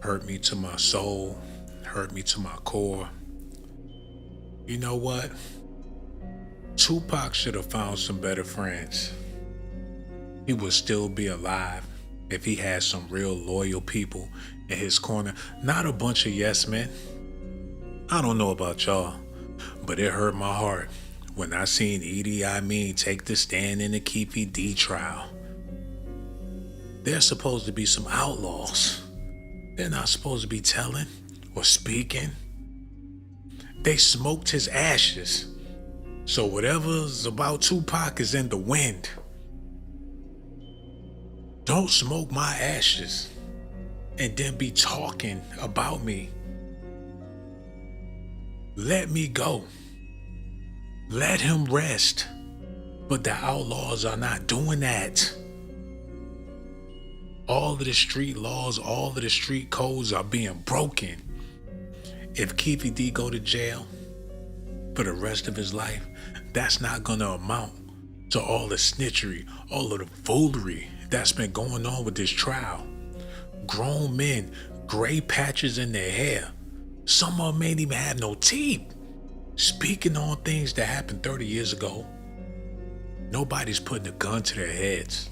hurt me to my soul, hurt me to my core. You know what? Tupac should have found some better friends. He would still be alive if he had some real loyal people in his corner, not a bunch of yes men. I don't know about y'all, but it hurt my heart when I seen Idi Amin take the stand in the Keefe D trial. They're supposed to be some outlaws. They're not supposed to be telling or speaking. They smoked his ashes. So whatever's about Tupac is in the wind. Don't smoke my ashes and then be talking about me. Let me go. Let him rest. But the outlaws are not doing that. All of the street laws, all of the street codes are being broken. If Keefe D go to jail for the rest of his life, that's not gonna amount to all the snitchery, all of the foolery that's been going on with this trial. Grown men, gray patches in their hair. Some of them ain't even have no teeth. Speaking on things that happened 30 years ago. Nobody's putting a gun to their heads.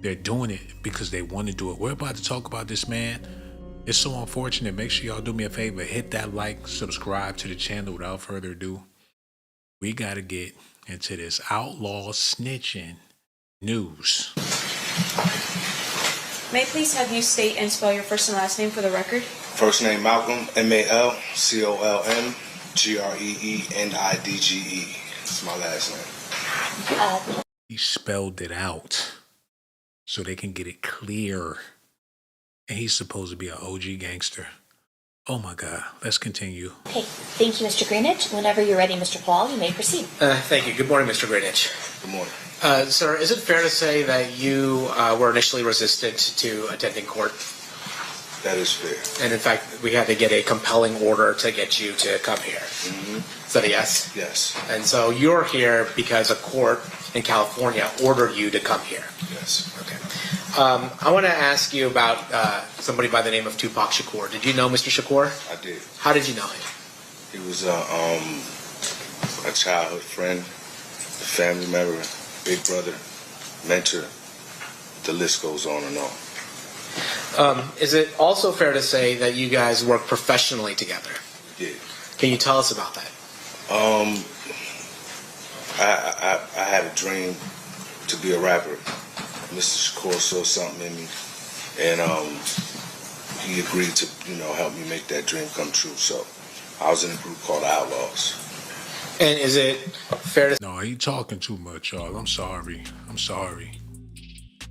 They're doing it because they want to do it. We're about to talk about this man. It's so unfortunate. Make sure y'all do me a favor. Hit that like, subscribe to the channel. Without further ado, we got to get into this Outlawz snitching news. May I please have you state and spell your first and last name for the record? First name Malcolm, MALCOLM, It's my last name. He spelled it out so they can get it clear. And he's supposed to be an OG gangster. Oh my God, let's continue. Okay, thank you, Mr. Greenidge. Whenever you're ready, Mr. Paul, you may proceed. Thank you. Good morning, Mr. Greenidge. Good morning. Sir, is it fair to say that you were initially resistant to attending court? That is fair. And in fact, we had to get a compelling order to get you to come here. Mm-hmm. Is that a yes? Yes. And so you're here because a court in California ordered you to come here. Yes. Okay. I want to ask you about somebody by the name of Tupac Shakur. Did you know Mr. Shakur? I did. How did you know him? He was a childhood friend, a family member, big brother, mentor. The list goes on and on. Is it also fair to say that you guys work professionally together? We did. Can you tell us about that? I had a dream to be a rapper. Mr. Shakur saw something in me, and he agreed to, help me make that dream come true. So I was in a group called Outlawz. And is it fair to... No, he talking too much, y'all. I'm sorry.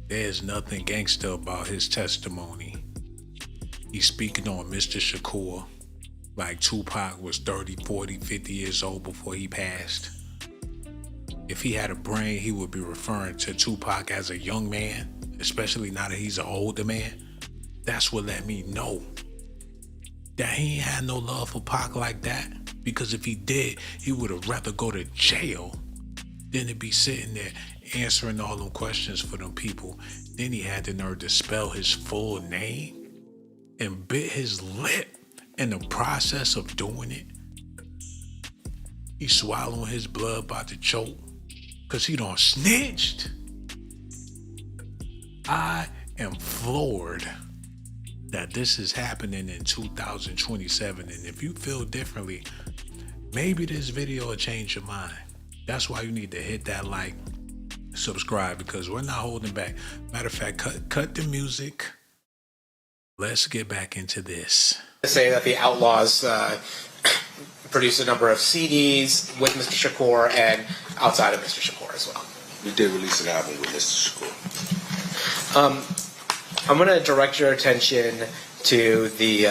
There's nothing gangster about his testimony. He's speaking on Mr. Shakur like Tupac was 30, 40, 50 years old before he passed. If he had a brain, he would be referring to Tupac as a young man, especially now that he's an older man. That's what let me know that he ain't had no love for Pac like that. Because if he did, he would have rather go to jail than to be sitting there answering all them questions for them people. Then he had the nerve to spell his full name and bit his lip in the process of doing it. He swallowing his blood about to choke because he done snitched. I am floored that this is happening in 2027. And if you feel differently, maybe this video will change your mind. That's why you need to hit that like, subscribe, because we're not holding back. Matter of fact, cut the music. Let's get back into this. Say that the Outlawz produced a number of CDs with Mr. Shakur and outside of Mr. Shakur as well. We did release an album with Mr. Shakur. I'm going to direct your attention to the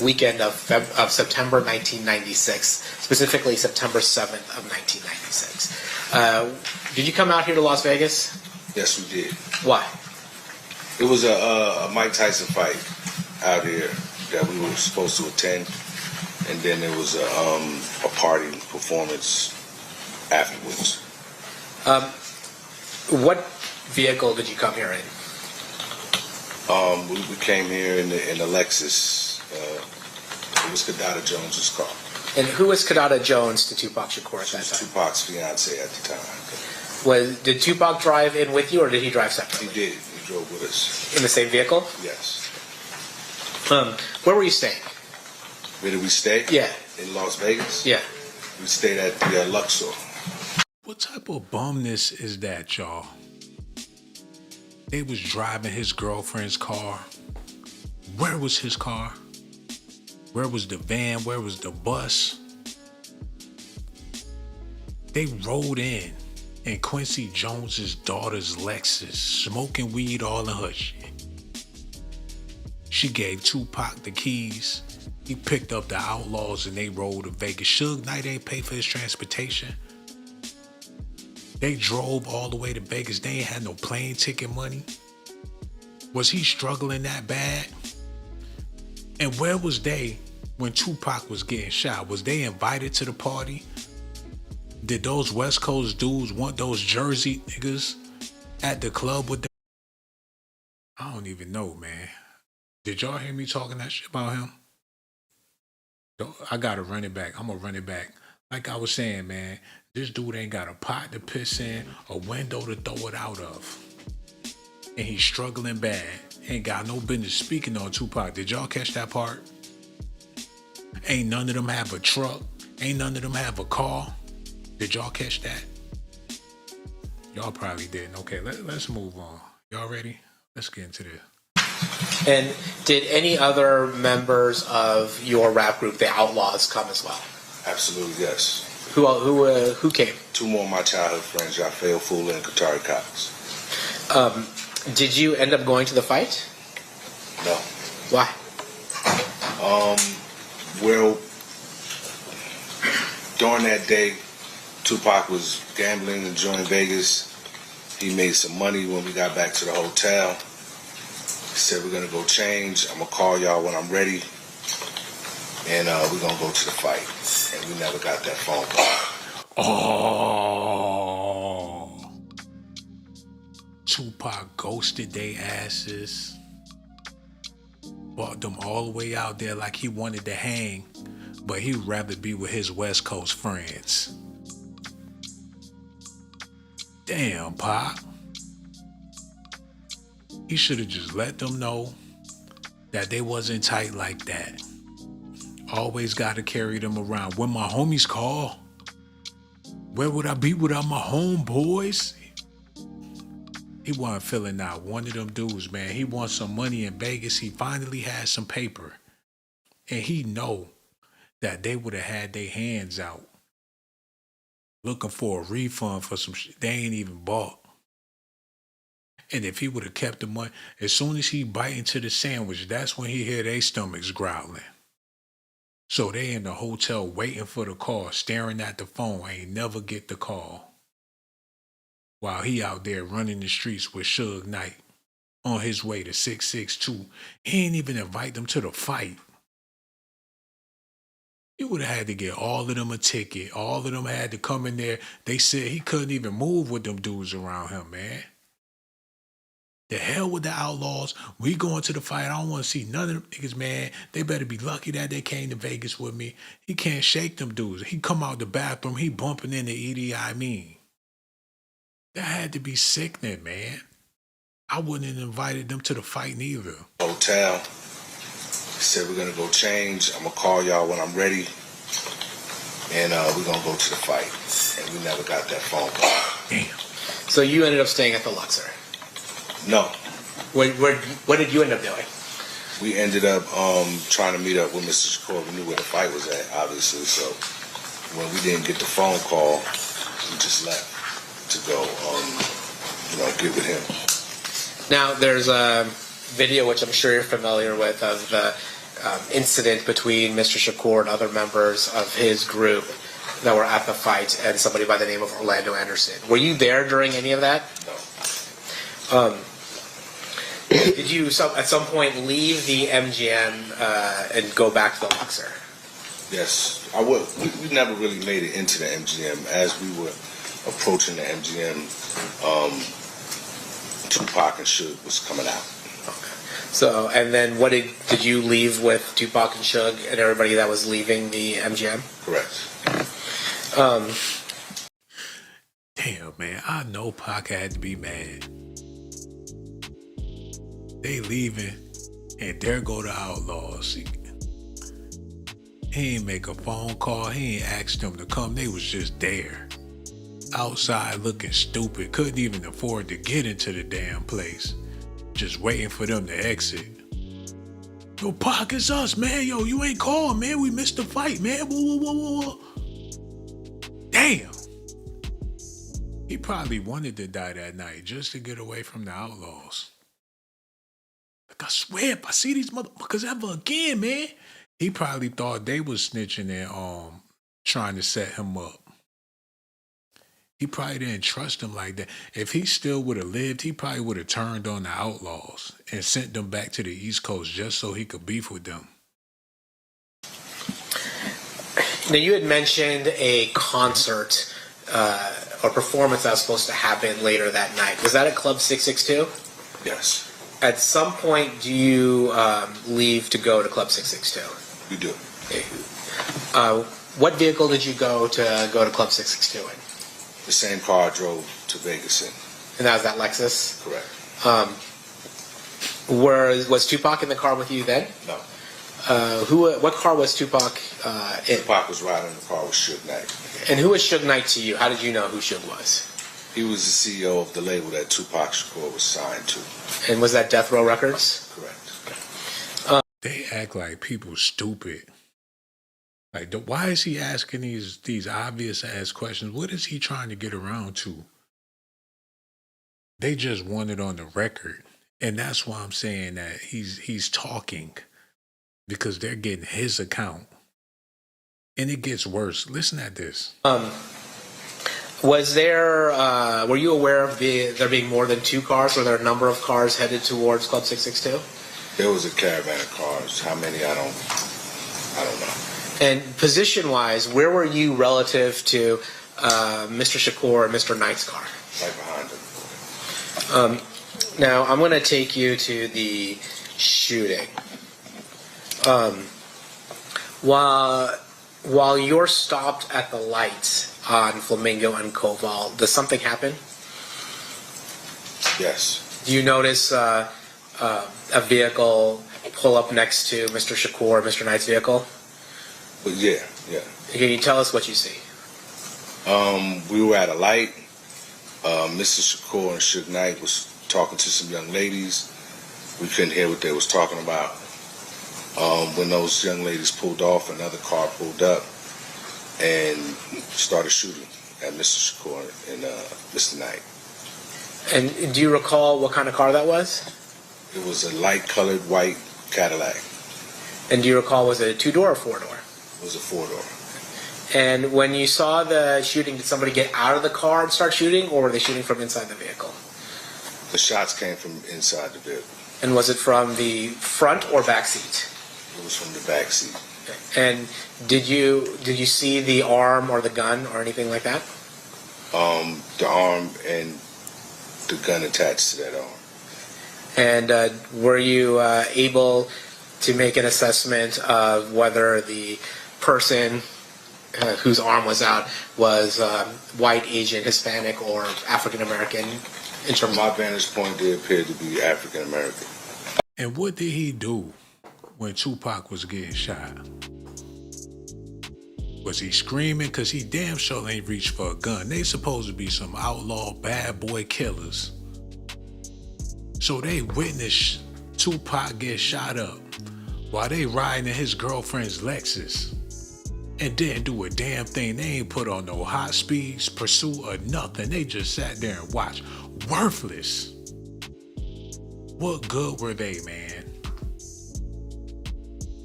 weekend of September 1996, specifically September 7th of 1996. Did you come out here to Las Vegas? Yes, we did. Why? It was a Mike Tyson fight out here that we were supposed to attend, and then there was a party performance afterwards. What vehicle did you come here in? We came here in the Lexus. It was Kadada Jones's car. And who was Kadada Jones to Tupac Shakur at She that was time? Tupac's fiance at the time. Did Tupac drive in with you, or did he drive separately? He did. He drove with us. In the same vehicle? Yes. Where were you staying? Where did we stay? Yeah. In Las Vegas? Yeah. We stayed at the Luxor. What type of bumness is that, y'all? They was driving his girlfriend's car. Where was his car? Where was the van? Where was the bus? They rode in Quincy Jones's daughter's Lexus, smoking weed all in her shit. She gave Tupac the keys. He picked up the Outlawz and they rode to Vegas. Suge Knight ain't pay for his transportation. They drove all the way to Vegas. They ain't had no plane ticket money. Was he struggling that bad? And where was they when Tupac was getting shot? Was they invited to the party? Did those West Coast dudes want those Jersey niggas at the club with them? I don't even know, man. Did y'all hear me talking that shit about him? I gotta run it back. I'm gonna run it back. Like I was saying, man, this dude ain't got a pot to piss in, a window to throw it out of. And he's struggling bad. Ain't got no business speaking on Tupac. Did y'all catch that part? Ain't none of them have a truck. Ain't none of them have a car. Did y'all catch that? Y'all probably didn't. Okay, let's move on. Y'all ready? Let's get into this. And did any other members of your rap group, the Outlawz, come as well? Absolutely, yes. Who came? Two more of my childhood friends, Raphael Fula and Katari Cox. Did you end up going to the fight? No. Why? Well, during that day, Tupac was gambling, enjoying Vegas. He made some money when we got back to the hotel. He said, we're going to go change. I'm going to call y'all when I'm ready. And we're going to go to the fight. And we never got that phone call. Oh. Tupac ghosted they asses. Brought them all the way out there like he wanted to hang. But he'd rather be with his West Coast friends. Damn, Pac. He should have just let them know that they wasn't tight like that. Always got to carry them around. When my homies call, where would I be without my homeboys? He wasn't filling out one of them dudes, man. He wants some money in Vegas. He finally had some paper. And he know that they would have had their hands out looking for a refund for some shit they ain't even bought. And if he would have kept the money, as soon as he bite into the sandwich, that's when he hear their stomachs growling. So they in the hotel waiting for the call, staring at the phone, ain't never get the call. While he out there running the streets with Suge Knight on his way to 662. He ain't even invite them to the fight. He would have had to get all of them a ticket. All of them had to come in there. They said he couldn't even move with them dudes around him, man. The hell with the Outlawz. We going to the fight. I don't want to see none of them niggas, man. They better be lucky that they came to Vegas with me. He can't shake them dudes. He come out the bathroom, he bumping into Edie Amin. That had to be sickening, man. I wouldn't have invited them to the fight neither. Hotel. He said, we're going to go change. I'm going to call y'all when I'm ready. And we're going to go to the fight. And we never got that phone call. Damn. So you ended up staying at the Luxor. No. What did you end up doing? We ended up trying to meet up with Mr. Shakur. We knew where the fight was at, obviously. So when we didn't get the phone call, we just left to go, get with him. Now, there's a video, which I'm sure you're familiar with, of the incident between Mr. Shakur and other members of his group that were at the fight and somebody by the name of Orlando Anderson. Were you there during any of that? No. Did you at some point leave the MGM and go back to the Luxor? Yes, I would. We never really made it into the MGM. As we were approaching the MGM, Tupac and Suge was coming out. Okay. So, and then what did you leave with Tupac and Suge and everybody that was leaving the MGM? Correct. Damn, man, I know Pac had to be mad. They leaving, and there go the Outlawz. He ain't make a phone call. He ain't asked them to come. They was just there. Outside looking stupid. Couldn't even afford to get into the damn place. Just waiting for them to exit. Yo, Pac, it's us, man. Yo, you ain't called, man. We missed the fight, man. Whoa, whoa, whoa, whoa. Damn. He probably wanted to die that night just to get away from the Outlawz. Like, I swear, if I see these motherfuckers ever again, man. He probably thought they was snitching and trying to set him up. He probably didn't trust them like that. If he still would have lived, he probably would have turned on the Outlawz and sent them back to the East Coast just so he could beef with them. Now, you had mentioned a concert or performance that was supposed to happen later that night. Was that at Club 662? Yes. At some point, do you leave to go to Club 662? You do. What vehicle did you go to Club 662 in? The same car I drove to Vegas in. And that was that Lexus? Correct. Was Tupac in the car with you then? No. What car was Tupac in? Tupac was riding in the car with Suge Knight. And who was Suge Knight to you? How did you know who Suge was? He was the CEO of the label that Tupac Shakur was signed to. And was that Death Row Records? Correct. They act like people stupid. Like, why is he asking these obvious ass questions? What is he trying to get around to? They just want it on the record. And that's why I'm saying that he's talking. Because they're getting his account. And it gets worse. Listen at this. Was there, were you aware of there being more than two cars? Were there a number of cars headed towards Club 662? There was a caravan of cars. How many? I don't know. And position-wise, where were you relative to Mr. Shakur and Mr. Knight's car? Right behind them. Now, I'm going to take you to the shooting. While you're stopped at the lights on Flamingo and Koval, does something happen? Yes. Do you notice a vehicle pull up next to Mr. Shakur, Mr. Knight's vehicle? But yeah. Can you tell us what you see? We were at a light. Mr. Shakur and Suge Knight was talking to some young ladies. We couldn't hear what they was talking about. When those young ladies pulled off, another car pulled up and started shooting at Mr. Shakur and Mr. Knight. And do you recall what kind of car that was? It was a light-colored white Cadillac. And do you recall, was it a two-door or four-door? It was a four-door. And when you saw the shooting, did somebody get out of the car and start shooting, or were they shooting from inside the vehicle? The shots came from inside the vehicle. And was it from the front or back seat? It was from the back seat. And did you see the arm or the gun or anything like that? The arm and the gun attached to that arm. And were you able to make an assessment of whether the person whose arm was out was white, Asian, Hispanic, or African American? From my vantage point, they appeared to be African American. And what did he do when Tupac was getting shot? Was he screaming? Because he damn sure ain't reached for a gun. They supposed to be some outlaw bad boy killers. So they witnessed Tupac get shot up while they riding in his girlfriend's Lexus and didn't do a damn thing. They ain't put on no hot speeds, pursuit, or nothing. They just sat there and watched. Worthless. What good were they, man?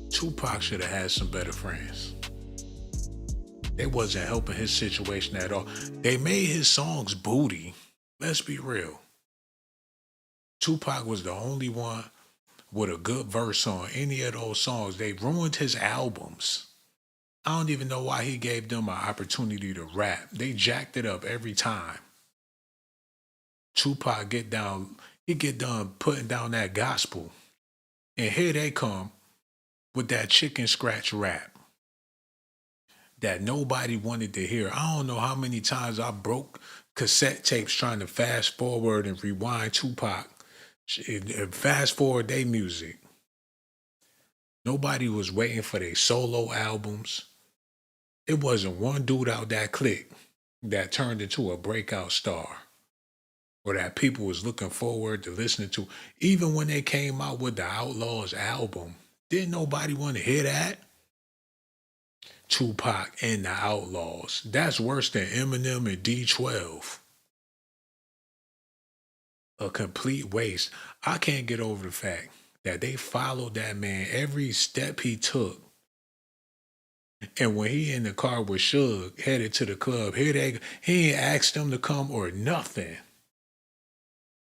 Tupac should have had some better friends. They wasn't helping his situation at all. They made his songs booty. Let's be real. Tupac was the only one with a good verse on any of those songs. They ruined his albums. I don't even know why he gave them an opportunity to rap. They jacked it up every time. Tupac he get done putting down that gospel. And here they come with that chicken scratch rap that nobody wanted to hear. I don't know how many times I broke cassette tapes trying to fast forward and rewind Tupac and fast forward their music. Nobody was waiting for their solo albums. It wasn't one dude out that clique that turned into a breakout star or that people was looking forward to listening to. Even when they came out with the Outlawz album, didn't nobody want to hear that? Tupac and the Outlawz. That's worse than Eminem and D12. A complete waste. I can't get over the fact that they followed that man every step he took. And when he in the car with Suge headed to the club, he ain't asked them to come or nothing.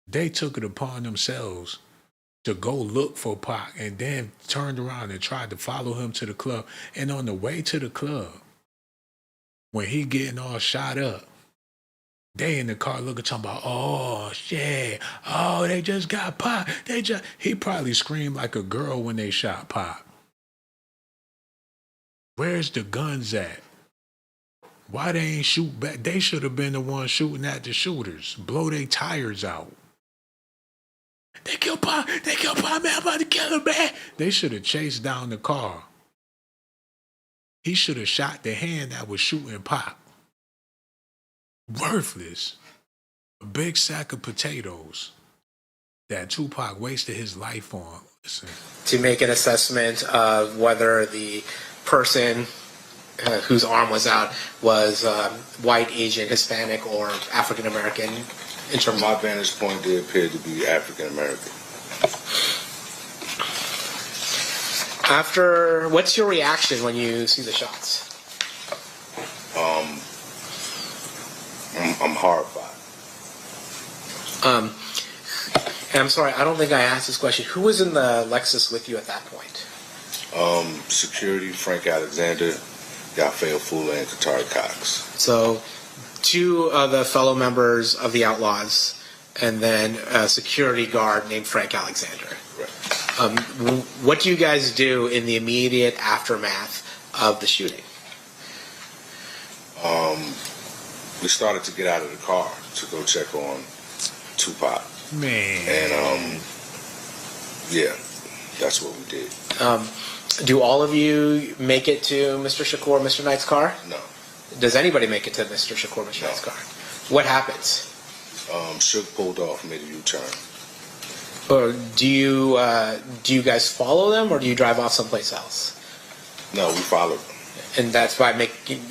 They took it upon themselves to go look for Pac and then turned around and tried to follow him to the club. And on the way to the club, when he getting all shot up, they in the car looking, talking about, oh, shit, oh, they just got Pac. He probably screamed like a girl when they shot Pac. Where's the guns at? Why they ain't shoot back? They should have been the ones shooting at the shooters. Blow their tires out. They killed Pac, man, I'm about to kill him, man. They should have chased down the car. He should have shot the hand that was shooting Pac. Worthless. A big sack of potatoes that Tupac wasted his life on. Listen. To make an assessment of whether the person whose arm was out was white, Asian, Hispanic, or African American. In terms From my vantage point, they appeared to be African American. What's your reaction when you see the shots? I'm horrified. And I'm sorry, I don't think I asked this question. Who was in the Lexus with you at that point? Security, Frank Alexander, Yafeo Fula, and Katari Cox. So, two of the fellow members of the Outlawz, and then a security guard named Frank Alexander. Right. What do you guys do in the immediate aftermath of the shooting? We started to get out of the car to go check on Tupac. Man. And, yeah, that's what we did. Do all of you make it to Mr. Shakur, Mr. Knight's car? No. Does anybody make it to Mr. Shakur, Mr. Knight's car? What happens? Shook pulled off, made a U-turn. Or do you guys follow them, or do you drive off someplace else? No, we followed them. And that's why do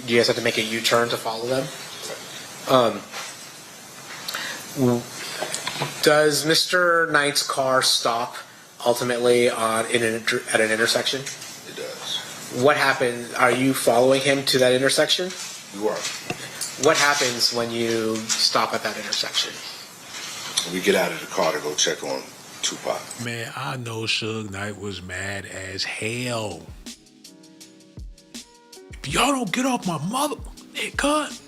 you guys have to make a U-turn to follow them? Does Mr. Knight's car stop ultimately at an intersection? It does. What happened? Are you following him to that intersection? We were. What happens when you stop at that intersection? We get out of the car to go check on Tupac. Man, I know Suge Knight was mad as hell. If y'all don't get off my mother, nigga,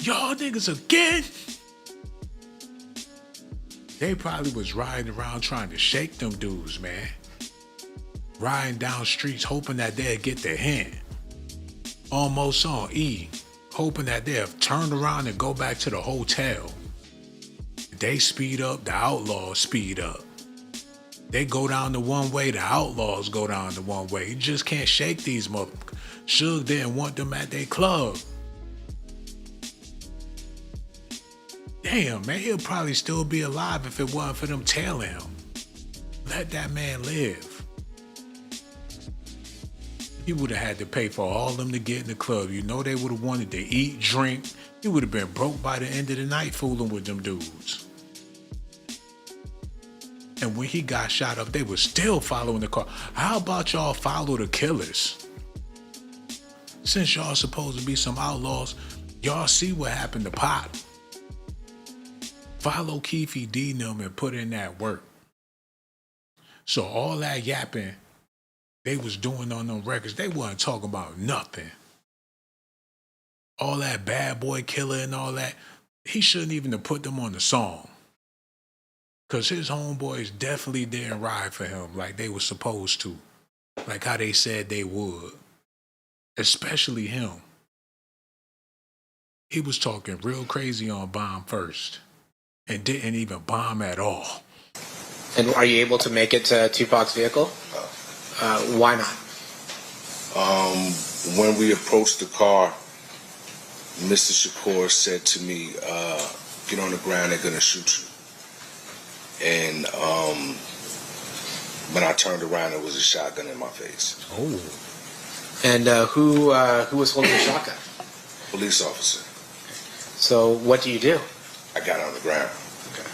y'all niggas again. They probably was riding around trying to shake them dudes, man. Riding down streets hoping that they'd get the hint. Almost on E, hoping that they'll turn around and go back to the hotel. They speed up, the Outlawz speed up. They go down the one way, the Outlawz go down the one way. You just can't shake these motherfuckers. Suge didn't want them at their club. Damn, man, he'll probably still be alive if it wasn't for them tailing him. Let that man live. He would have had to pay for all of them to get in the club. You know they would have wanted to eat, drink. He would have been broke by the end of the night fooling with them dudes. And when he got shot up, they were still following the car. How about y'all follow the killers? Since y'all supposed to be some outlaws, y'all see what happened to Pop. Follow Keefe D them and put in that work. So all that yapping they was doing on them records, they wasn't talking about nothing. All that bad boy killer and all that, he shouldn't even have put them on the song. Because his homeboys definitely didn't ride for him like they were supposed to. Like how they said they would. Especially him. He was talking real crazy on Bomb first. And didn't even bomb at all. And are you able to make it to Tupac's vehicle? Why not? When we approached the car, Mr. Shakur said to me, get on the ground, they're gonna shoot you. And when I turned around, there was a shotgun in my face. Oh. And who was holding the shotgun? Police officer. So what do you do? I got on the ground. Okay.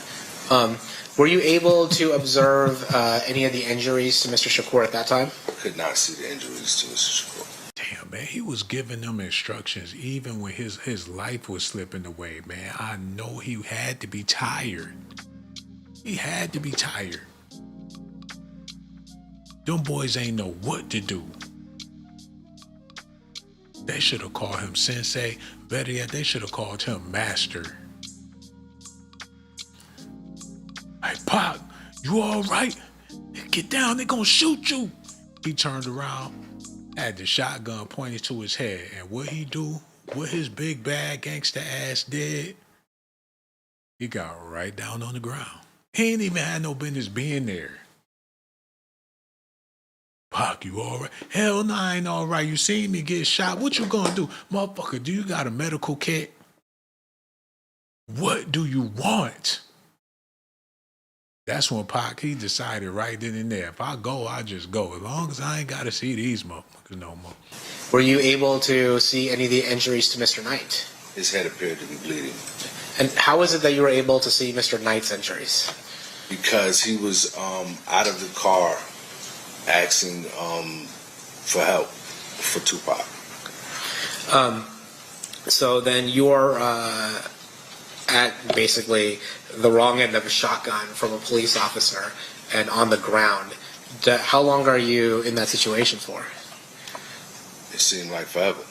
Were you able to observe any of the injuries to Mr. Shakur at that time? I could not see the injuries to Mr. Shakur. Damn, man, he was giving them instructions even when his life was slipping away, man. I know he had to be tired. He had to be tired. Them boys ain't know what to do. They should have called him Sensei. Better yet, they should have called him Master. Hey, Pop, you all right? Get down, they gonna shoot you. He turned around, had the shotgun pointed to his head. And what he do, what his big bad gangster ass did, he got right down on the ground. He ain't even had no business being there. Pac, you all right? Hell no, I ain't all right. You seen me get shot. What you gonna do? Motherfucker, do you got a medical kit? What do you want? That's when Pac, he decided right then and there, if I go, I just go. As long as I ain't got to see these motherfuckers no more. Were you able to see any of the injuries to Mr. Knight? His head appeared to be bleeding. And how is it that you were able to see Mr. Knight's injuries? Because he was out of the car asking for help for Tupac. So then you're at basically the wrong end of a shotgun from a police officer and on the ground. How long are you in that situation for? It seemed like forever.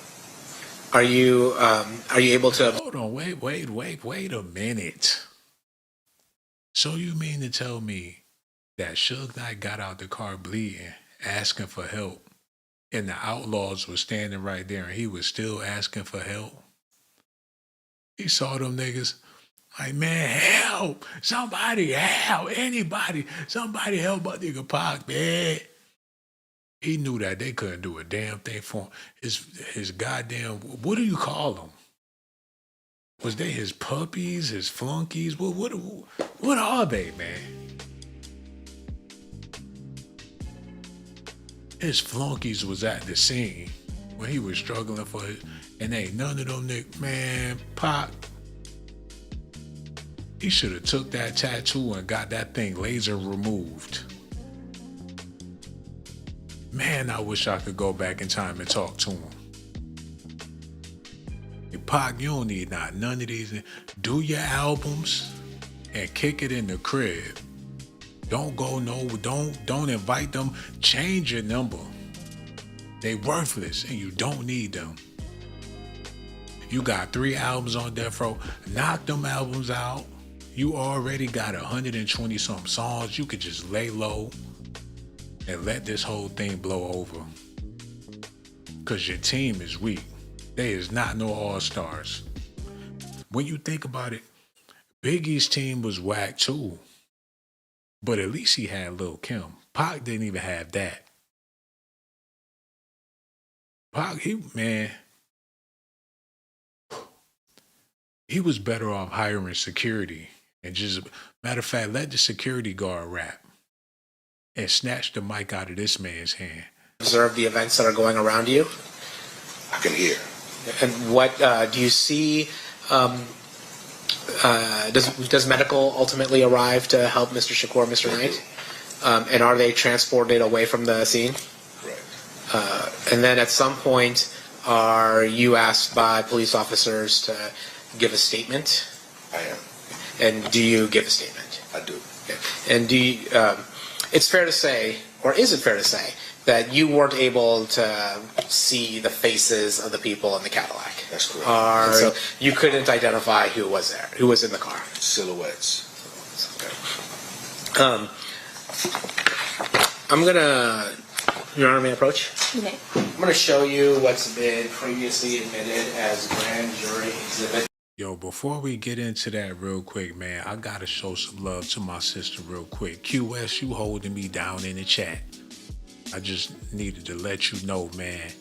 Are you able to? Hold on, wait a minute. So you mean to tell me that Suge Knight got out the car bleeding, asking for help, and the Outlawz was standing right there and he was still asking for help? He saw them niggas like, man, help! Somebody help! Anybody! Somebody help my nigga Pac, man! He knew that they couldn't do a damn thing for him. His goddamn, what do you call them? Was they his puppies, his flunkies? What are they, man? His flunkies was at the scene when he was struggling for it, and ain't none of them niggas, man, Pac. He should have took that tattoo and got that thing laser removed. Man, I wish I could go back in time and talk to him. Hey, Pac, you don't need none of these. Do your albums and kick it in the crib. Don't invite them. Change your number. They worthless and you don't need them. You got 3 albums on Death Row. Knock them albums out. You already got 120 some songs. You could just lay low and let this whole thing blow over. Cause your team is weak. They is not no all-stars. When you think about it, Biggie's team was whack too. But at least he had Lil' Kim. Pac didn't even have that. Pac, he was better off hiring security and just, matter of fact, let the security guard rap and snatch the mic out of this man's hand. Observe the events that are going around you? I can hear. And what do you see? Does medical ultimately arrive to help Mr. Shakur, Mr. Knight? And are they transported away from the scene? Right. And then at some point, are you asked by police officers to give a statement? I am. And do you give a statement? I do. Okay. And do you, it's fair to say, or is it fair to say, that you weren't able to see the faces of the people in the Cadillac? That's correct. So you couldn't identify who was there, who was in the car? Silhouettes. Okay. I'm gonna, Your Honor, may I approach? You may. I'm gonna show you what's been previously admitted as grand jury exhibit. Yo, before we get into that real quick, man, I gotta show some love to my sister real quick. QS, you holding me down in the chat. I just needed to let you know, man.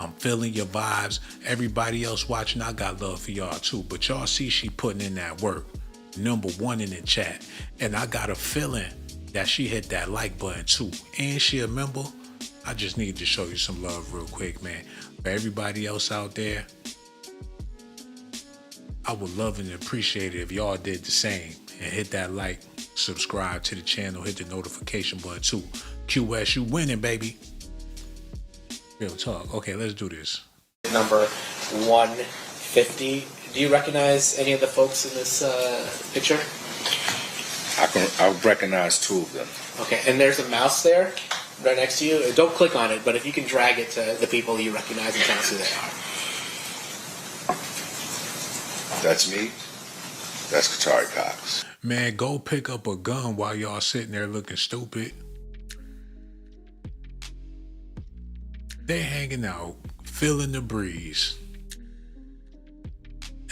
I'm feeling your vibes. Everybody else watching, I got love for y'all too. But y'all see she putting in that work. #1 in the chat. And I got a feeling that she hit that like button too. And she a member. I just need to show you some love real quick, man. For everybody else out there, I would love and appreciate it if y'all did the same. And hit that like, subscribe to the channel, hit the notification button too. QS, you winning, baby. Real talk. Okay, let's do this. Number 150. Do you recognize any of the folks in this picture? I recognize 2 of them. Okay, and there's a mouse there right next to you. Don't click on it, but if you can drag it to the people you recognize and tell us who they are. That's me. That's Katari Cox. Man, go pick up a gun while y'all sitting there looking stupid. They hanging out, feeling the breeze.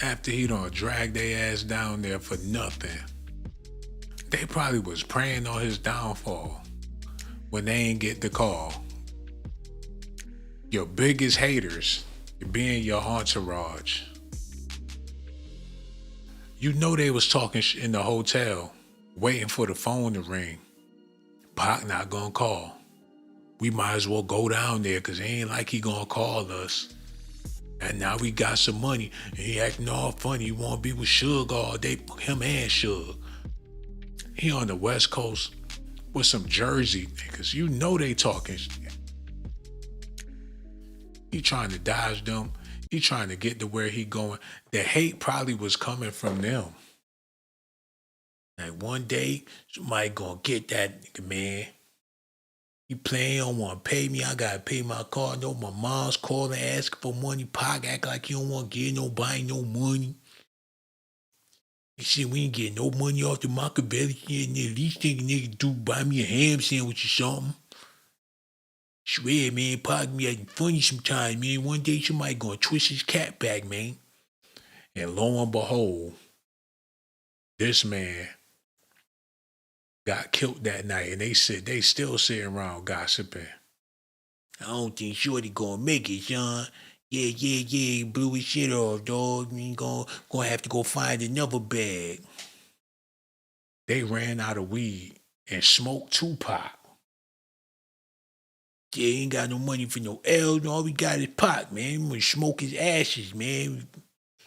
After he done dragged their ass down there for nothing. They probably was praying on his downfall when they ain't get the call. Your biggest haters being your entourage. You know they was talking in the hotel, waiting for the phone to ring. Pac not gonna call. We might as well go down there because it ain't like he gonna call us. And now we got some money and he acting all funny. He wanna be with Suge all day, him and Suge. He on the West Coast with some Jersey niggas. You know they talking shit. He trying to dodge them. He trying to get to where he going. The hate probably was coming from them. Like one day, somebody gonna get that nigga, man. He playing, don't want to pay me. I gotta pay my car. No, my mom's calling, asking for money. Pac act like you don't want to give nobody no money. He said, we ain't getting no money off the Machiavelli. At least think a nigga do buy me a ham sandwich or something. Swear, man, Pac be acting funny sometimes, man. One day somebody gonna twist his cat back, man. And lo and behold, this man got killed that night, and they still sitting around gossiping. I don't think Shorty gonna make it, son. Yeah, blew his shit off, dog. We ain't gonna have to go find another bag. They ran out of weed and smoked Tupac. Yeah, ain't got no money for no L's. All we got is Pac, man. We smoke his ashes, man.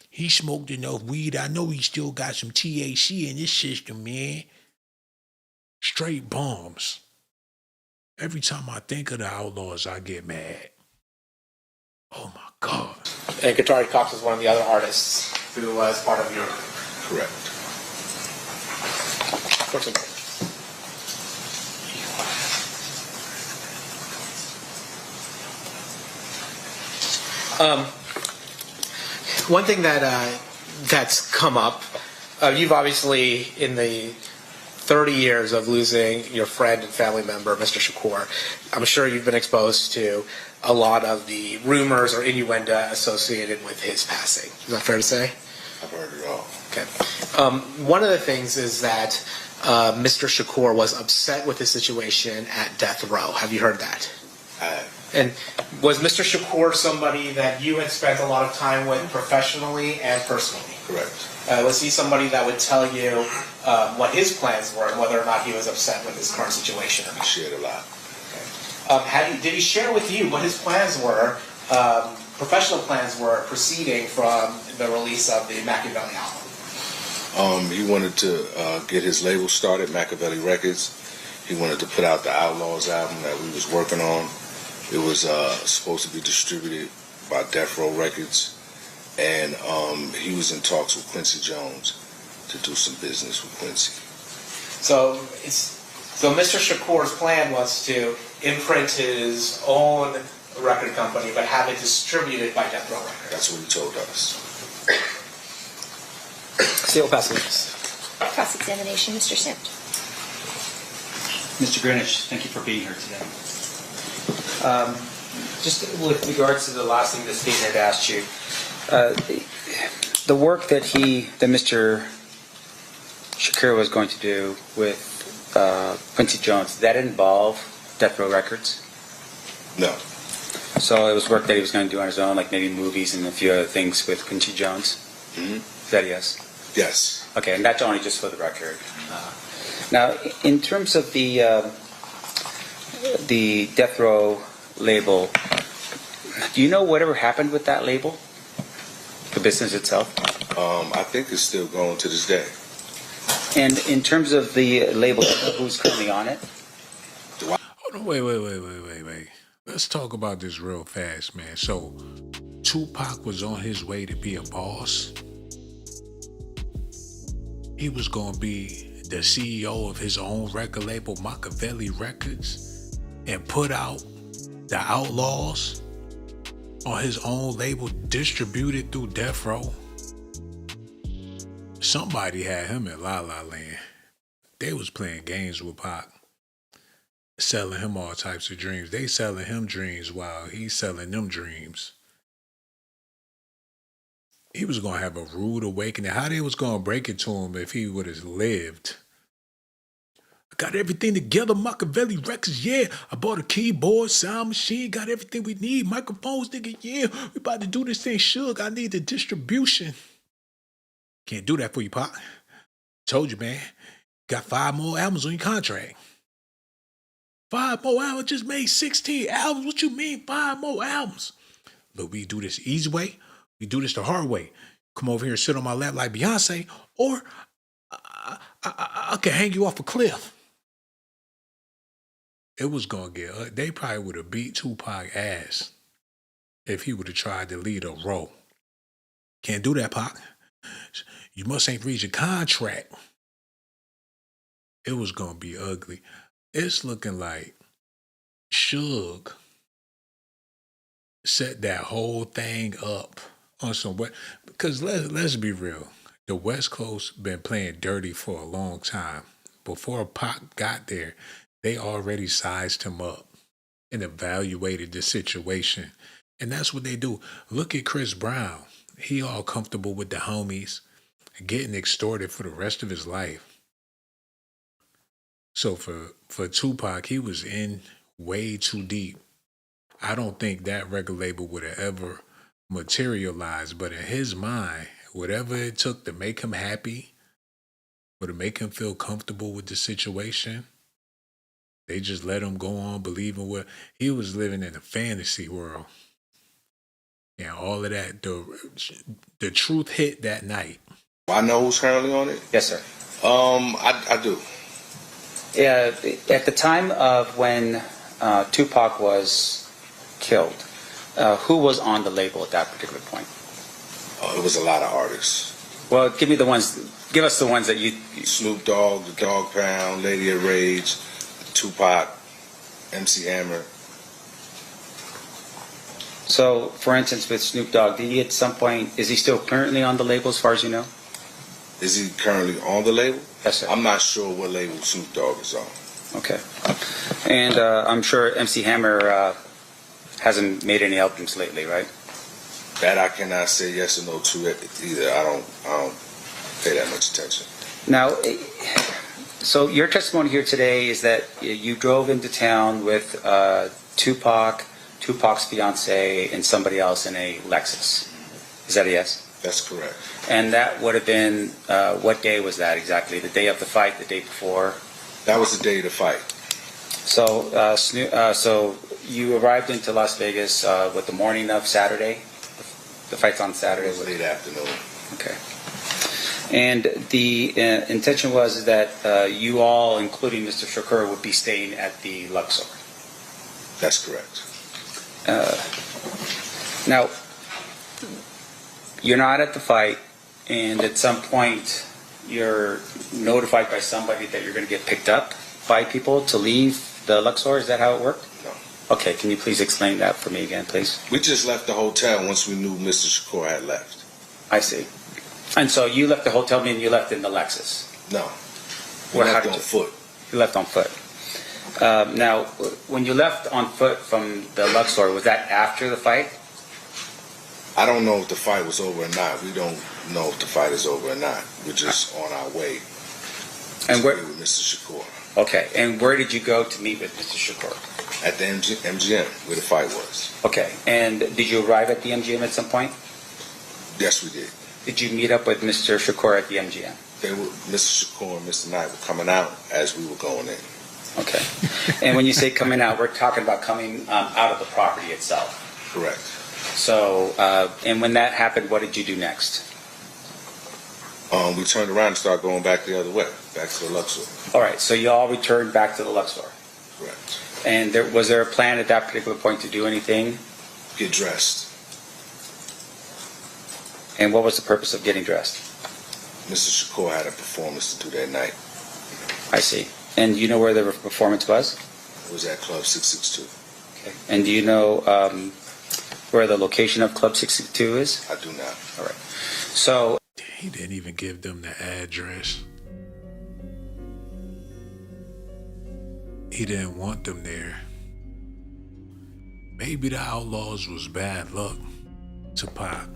He smoked enough weed. I know he still got some THC in his system, man. Straight bombs. Every time I think of the Outlawz, I get mad. Oh my God. And Katari Cox was one of the other artists who was part of your... Correct. One thing that's come up, you've obviously, in the 30 years of losing your friend and family member, Mr. Shakur, I'm sure you've been exposed to a lot of the rumors or innuendo associated with his passing. Is that fair to say? I've heard it all. Okay. One of the things is that Mr. Shakur was upset with his situation at death row. Have you heard that? I have. And was Mr. Shakur somebody that you had spent a lot of time with professionally and personally? Correct. Was he somebody that would tell you what his plans were and whether or not he was upset with his current situation? He shared a lot. Did he share with you what his plans were, professional plans were, proceeding from the release of the Machiavelli album? He wanted to get his label started, Machiavelli Records. He wanted to put out the Outlawz album that we was working on. It was supposed to be distributed by Death Row Records. And he was in talks with Quincy Jones to do some business with Quincy. So Mr. Shakur's plan was to imprint his own record company, but have it distributed by Death Row Records. That's what he told us. Steel, pass it. Pass it to cross-examination. Mr. Simt. Mr. Greenwich, thank you for being here today. Just with regards to the last thing the state had asked you, the work that Mr. Shakir was going to do with Quincy Jones, did that involve Death Row Records? No. So it was work that he was going to do on his own, like maybe movies and a few other things with Quincy Jones? Mm-hmm. Is that a yes? Yes. Okay, and that's only just for the record. Now, in terms of the Death Row label, do you know whatever happened with that label? The business itself? I think it's still going to this day. And in terms of the label, who's currently on it? Hold on, wait. Let's talk about this real fast, man. So, Tupac was on his way to be a boss. He was going to be the CEO of his own record label, Machiavelli Records, and put out the Outlawz on his own label, distributed through Death Row. Somebody had him in La La Land. They was playing games with Pac, selling him all types of dreams. They selling him dreams while he's selling them dreams. He was going to have a rude awakening. How they was going to break it to him if he would have lived? I got everything together, Machiavelli Records, yeah. I bought a keyboard, sound machine, got everything we need. Microphones, nigga, yeah. We about to do this thing, Suge. I need the distribution. Can't do that for you, Pac. Told you, man. Got 5 more albums on your contract. 5 more albums? Just made 16 albums. What you mean 5 more albums? But we do this easy way. We do this the hard way. Come over here and sit on my lap like Beyonce, or I can hang you off a cliff. It was going to get, they probably would have beat Tupac ass if he would have tried to lead a row. Can't do that, Pac. You must ain't read your contract. It was going to be ugly. It's looking like Suge set that whole thing up on some way. Because let's be real. The West Coast been playing dirty for a long time. Before Pac got there, they already sized him up and evaluated the situation. And that's what they do. Look at Chris Brown. He all comfortable with the homies, getting extorted for the rest of his life. So for Tupac, he was in way too deep. I don't think that record label would have ever materialized, but in his mind, whatever it took to make him happy or to make him feel comfortable with the situation, they just let him go on believing what he was living in a fantasy world. And all of that, the truth hit that night. I know who's currently on it? Yes, sir. I do. Yeah, at the time of when Tupac was killed, who was on the label at that particular point? It was a lot of artists. Well, give us the ones that you... Snoop Dogg, the Dog Pound, Lady of Rage, Tupac, MC Hammer. So, for instance, with Snoop Dogg, did he at some point, is he still currently on the label as far as you know? Is he currently on the label? Yes, sir. I'm not sure what label Snoop Dogg is on. Okay. And I'm sure MC Hammer hasn't made any albums lately, right? That I cannot say yes or no to either. I don't pay that much attention. Now, so your testimony here today is that you drove into town with Tupac, Tupac's fiance, and somebody else in a Lexus. Is that a yes? That's correct. And that would have been, what day was that exactly? The day of the fight, the day before? That was the day of the fight. So, so you arrived into Las Vegas with the morning of Saturday? The fight's on Saturday? It was late afternoon. Okay. And the intention was that you all, including Mr. Shakur, would be staying at the Luxor? That's correct. Now, you're not at the fight, and at some point you're notified by somebody that you're going to get picked up by people to leave the Luxor. Is that how it worked? No. Okay, can you please explain that for me again, please? We just left the hotel once we knew Mr. Shakur had left. I see. And so you left the hotel, meaning you left in the Lexus? No. We left on foot. You left on foot. Now, when you left on foot from the Luxor, was that after the fight? I don't know if the fight was over or not. We don't know if the fight is over or not. We're just on our way And to where? meet with Mr. Shakur Okay. And where did you go to meet with Mr. Shakur? at the MGM where the fight was. Okay. And did you arrive at the MGM at some point? Yes, we did. Did you meet up with Mr. Shakur at the MGM? Mr. Shakur and Mr. Knight were coming out as we were going in. Okay. And when you say coming out, we're talking about coming out of the property itself. Correct. So, and when that happened, what did you do next? We turned around and started going back the other way, back to the Luxor. All right. So you all returned back to the Luxor. Correct. And was there a plan at that particular point to do anything? Get dressed. And what was the purpose of getting dressed? Mr. Shakur had a performance to do that night. I see. And do you know where the performance was? It was at Club 662. Okay. And do you know where the location of Club 662 is? I do not. All right. So He didn't even give them the address. He didn't want them there. Maybe the Outlawz was bad luck to Pac.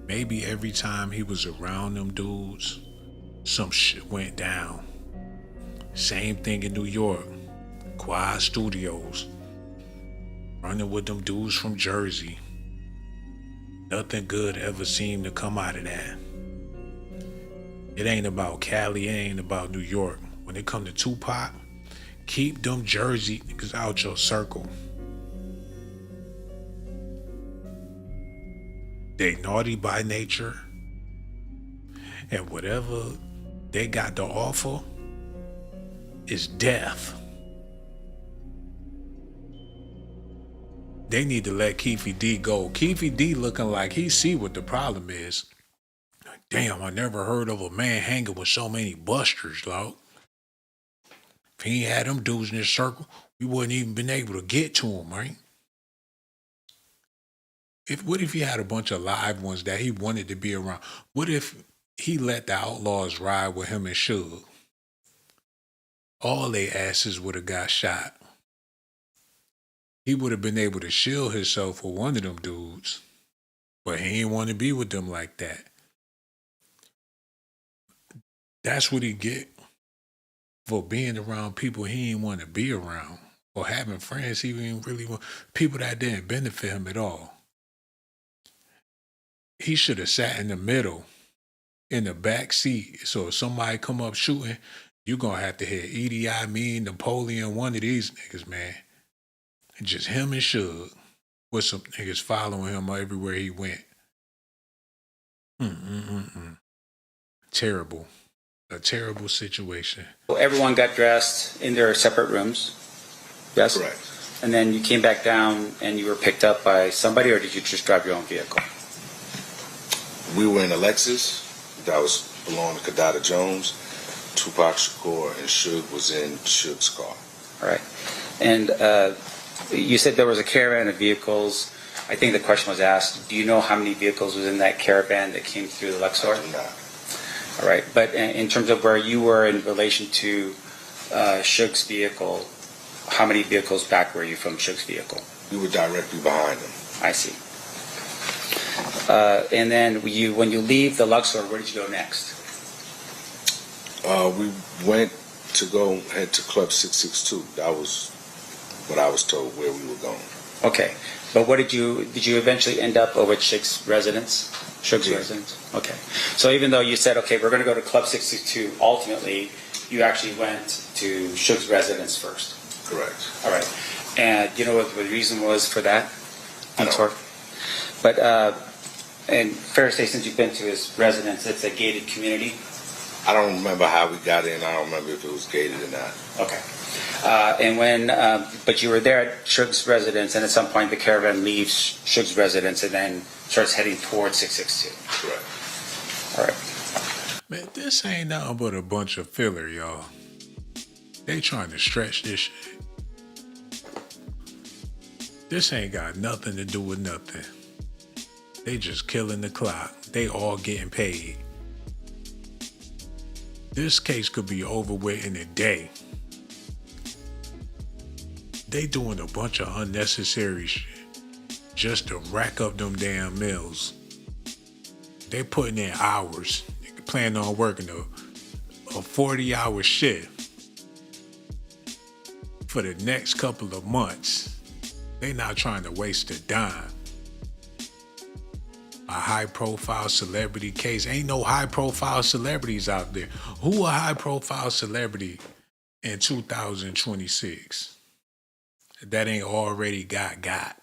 Maybe every time he was around them dudes, some shit went down. Same thing in New York. Quad Studios. Running with them dudes from Jersey. Nothing good ever seemed to come out of that. It ain't about Cali, it ain't about New York. When it come to Tupac, keep them Jersey niggas out your circle. They naughty by nature, and whatever they got to offer is death. They need to let Keefe D go. Keefe D looking like he see what the problem is. Damn, I never heard of a man hanging with so many busters, dog. If he ain't had them dudes in his circle, we wouldn't even been able to get to him, right? What if he had a bunch of live ones that he wanted to be around? What if he let the Outlawz ride with him and Suge? All they asses would have got shot. He would have been able to shield himself with one of them dudes, but he ain't want to be with them like that. That's what he get for being around people he didn't want to be around, or having friends he didn't really want, people that didn't benefit him at all. He should have sat in the middle, in the back seat, so if somebody come up shooting, you're going to have to hit Edie, Amin, Napoleon, one of these niggas, man. And just him and Suge, with some niggas following him everywhere he went. Terrible. A terrible situation. everyone got dressed in their separate rooms. Yes? Correct. And then you came back down and you were picked up by somebody, or did you just drive your own vehicle? We were in a Lexus that was belonging to Kadada Jones. Tupac Shakur and Suge was in Suge's car. All right. And you said there was a caravan of vehicles. I think the question was asked, do you know how many vehicles was in that caravan that came through the Luxor? I do not. All right. But in terms of where you were in relation to Suge's vehicle, how many vehicles back were you from Suge's vehicle? We were directly behind him. I see. And then when you leave the Luxor, where did you go next? We went to go head to Club 662. That was what I was told where we were going. Okay. But what did you eventually end up over at Suge's residence? Suge's Yeah. residence? Okay. So even though you said, okay, we're going to go to Club 662, ultimately, you actually went to Suge's residence first. Correct. All right. And you know what the reason was for that? I don't. Detour? But, and fair to say, since you've been to his residence, it's a gated community? I don't remember how we got in. I don't remember if it was gated or not. Okay. But you were there at Suge's residence, and at some point the caravan leaves Suge's residence and then starts heading towards 662. Correct. All right. Man, this ain't nothing but a bunch of filler, y'all. They trying to stretch this shit. This ain't got nothing to do with nothing. They just killing the clock. They all getting paid. This case could be over with in a day. They doing a bunch of unnecessary shit just to rack up them damn mills. They putting in hours. They plan on working a 40-hour shift for the next couple of months. They not trying to waste a dime. A high-profile celebrity case. Ain't no high-profile celebrities out there. Who a high-profile celebrity in 2026 that ain't already got?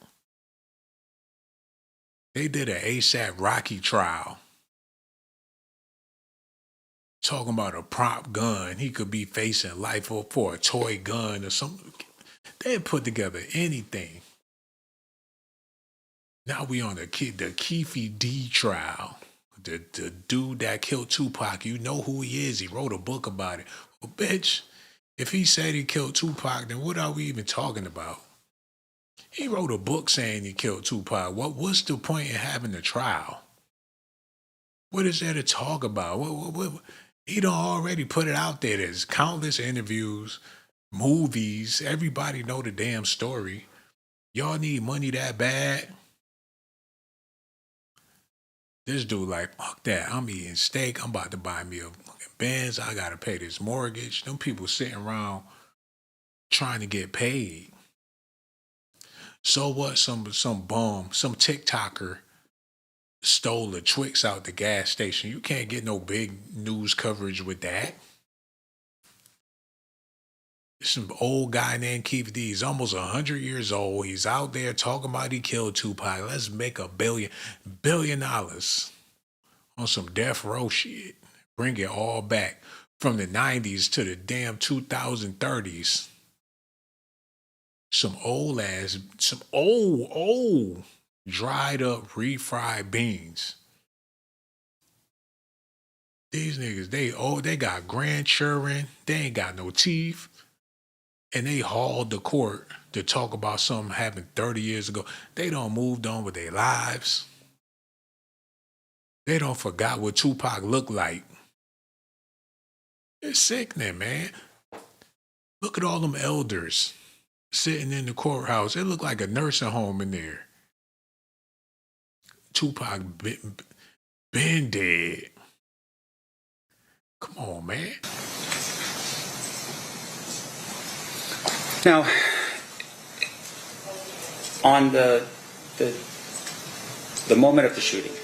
They did an ASAP Rocky trial. Talking about a prop gun. He could be facing life for a toy gun or something. They put together anything. Now we on the Keefe D trial. The dude that killed Tupac. You know who he is. He wrote a book about it. Well, bitch, if he said he killed Tupac, then what are we even talking about? He wrote a book saying he killed Tupac. What's the point in having a trial? What is there to talk about? He done already put it out there. There's countless interviews, movies. Everybody know the damn story. Y'all need money that bad? This dude like, fuck that. I'm eating steak. I'm about to buy me a fucking Benz. I got to pay this mortgage. Them people sitting around trying to get paid. So what? Some bum, some TikToker stole the Twix out the gas station. You can't get no big news coverage with that. Some old guy named Keefe D. He's almost 100 years old. He's out there talking about he killed Tupac. Let's make $1 billion on some death row shit. Bring it all back from the 90s to the damn 2030s. Some old dried up refried beans. These niggas, they got grandchildren. They ain't got no teeth. And they hauled the court to talk about something happened 30 years ago. They done moved on with their lives. They done forgot what Tupac looked like. It's sickening, man. Look at all them elders sitting in the courthouse. It looked like a nursing home in there. Tupac been dead. Come on, man. Now, on the moment of the shooting,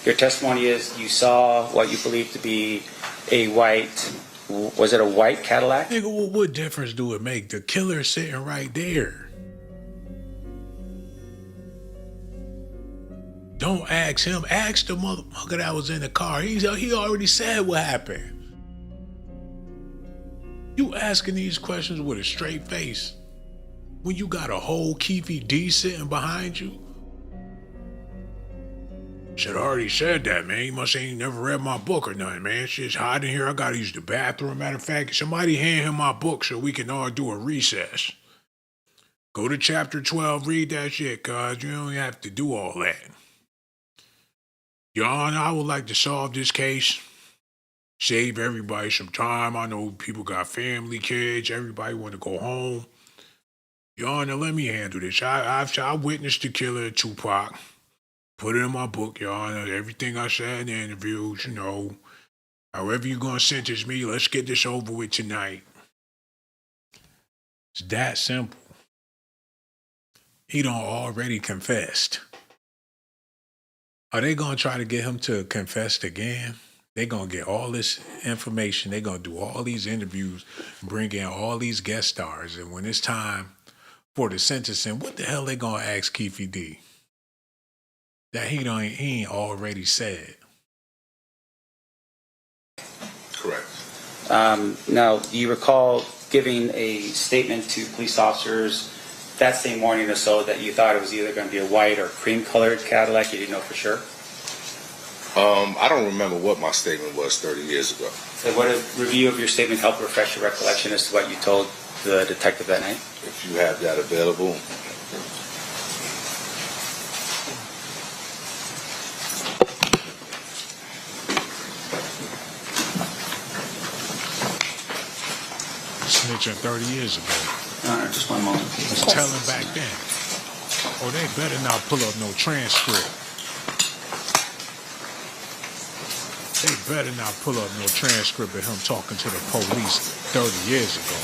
your testimony is you saw what you believe to be a white, was it a white Cadillac? Nigga, well, what difference do it make? The killer's sitting right there. Don't ask him. Ask the motherfucker that was in the car. He already said what happened. You asking these questions with a straight face when you got a whole Keefe D sitting behind you? Should already said that, man. You must ain't never read my book or nothing, man. Shit's hot in here. I gotta use the bathroom. Matter of fact, somebody hand him my book so we can all do a recess. Go to chapter 12, read that shit, cuz you don't have to do all that. Your Honor, I would like to solve this case. Save everybody some time. I know people got family, kids. Everybody want to go home. Your Honor, let me handle this. I witnessed the killer of Tupac. Put it in my book, Your Honor. Everything I said in the interviews, you know. However you're going to sentence me, let's get this over with tonight. It's that simple. He done already confessed. Are they going to try to get him to confess again? They're going to get all this information. They're going to do all these interviews, bring in all these guest stars. And when it's time for the sentencing, what the hell they going to ask Keefe D? That he ain't already said. Correct. Now, do you recall giving a statement to police officers that same morning or so that you thought it was either going to be a white or cream-colored Cadillac? You didn't know for sure? I don't remember what my statement was 30 years ago. So would a review of your statement help refresh your recollection as to what you told the detective that night? If you have that available. snitching 30 years ago. Just one moment. Was telling back then. Oh, they better not pull up no transcript. They better not pull up no transcript of him talking to the police 30 years ago.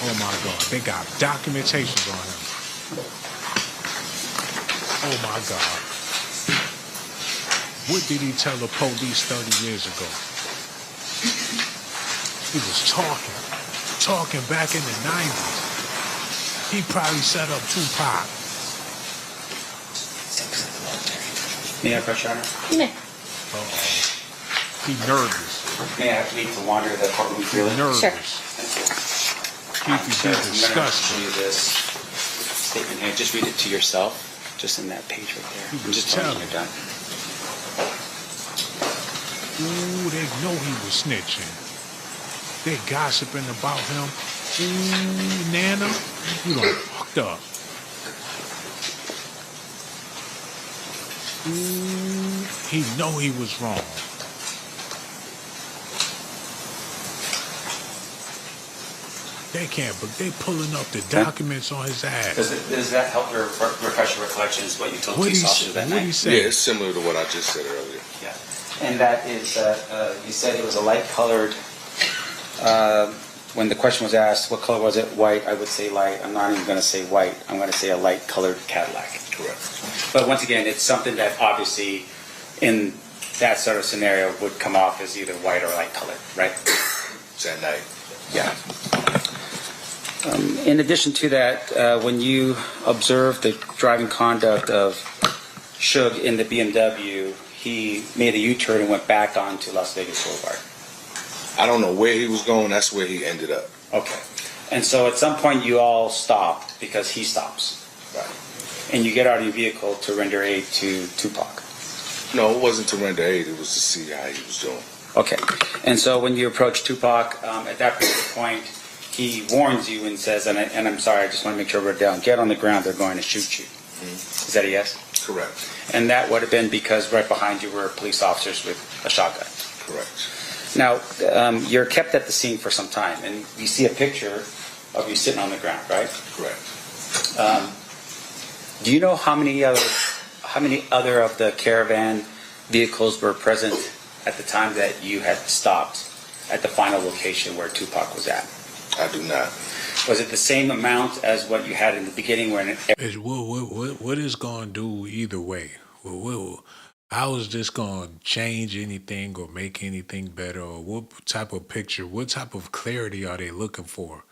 Oh my God, they got documentations on him. Oh my God. What did he tell the police 30 years ago? He was talking back in the 90s. He probably set up Tupac. May I approach, Your Honor? You may. He nervous. May I have leave to wander the courtroom freely? Nervous. Sure. Keefe is I'm going to disgusting. show you this statement here. Just read it to yourself, just in that page right there. He I'm was just telling you telling. you're done. Ooh, they know he was snitching. They gossiping about him. Ooh, Nana, you done fucked up. Ooh, he know he was wrong. They can't, but they pulling up the documents on his ass. Does that help your refresh your recollections, what you told What police officers that he night? say? Yeah, it's similar to what I just said earlier. Yeah. And that is that you said it was a light-colored, when the question was asked, what color was it? White, I would say light. I'm not even going to say white. I'm going to say a light-colored Cadillac. Correct. But once again, it's something that obviously in that sort of scenario would come off as either white or light colored, right? It's at night. Yeah. In addition to that, when you observed the driving conduct of Suge in the BMW, he made a U-turn and went back onto Las Vegas Boulevard. I don't know where he was going. That's where he ended up. Okay. And so at some point you all stopped because he stops. Right. And you get out of your vehicle to render aid to Tupac. No, it wasn't to render aid. It was to see how he was doing. Okay. And so when you approach Tupac, at that particular point, he warns you and says, and I'm sorry, I just want to make sure we're down, get on the ground, they're going to shoot you. Is that a yes? Correct. And that would have been because right behind you were police officers with a shotgun. Correct. Now, you're kept at the scene for some time, and we see a picture of you sitting on the ground, right? Correct. Do you know how many other of the caravan vehicles were present at the time that you had stopped at the final location where Tupac was at? I do not. Was it the same amount as what you had in the beginning when What is going to do either way? How is this going to change anything or make anything better? Or what type of picture, what type of clarity are they looking for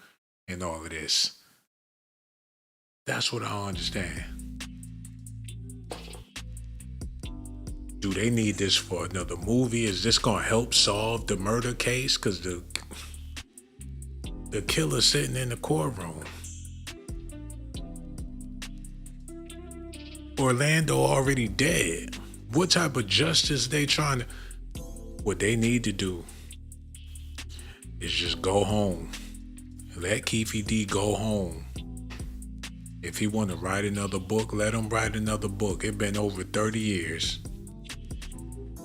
in all of this? That's what I don't understand. Do they need this for another movie? Is this going to help solve the murder case? Because the killer's sitting in the courtroom. Orlando already dead. What type of justice they trying to... What they need to do is just go home. Let Keefe D go home. If he want to write another book, let him write another book. It's been over 30 years.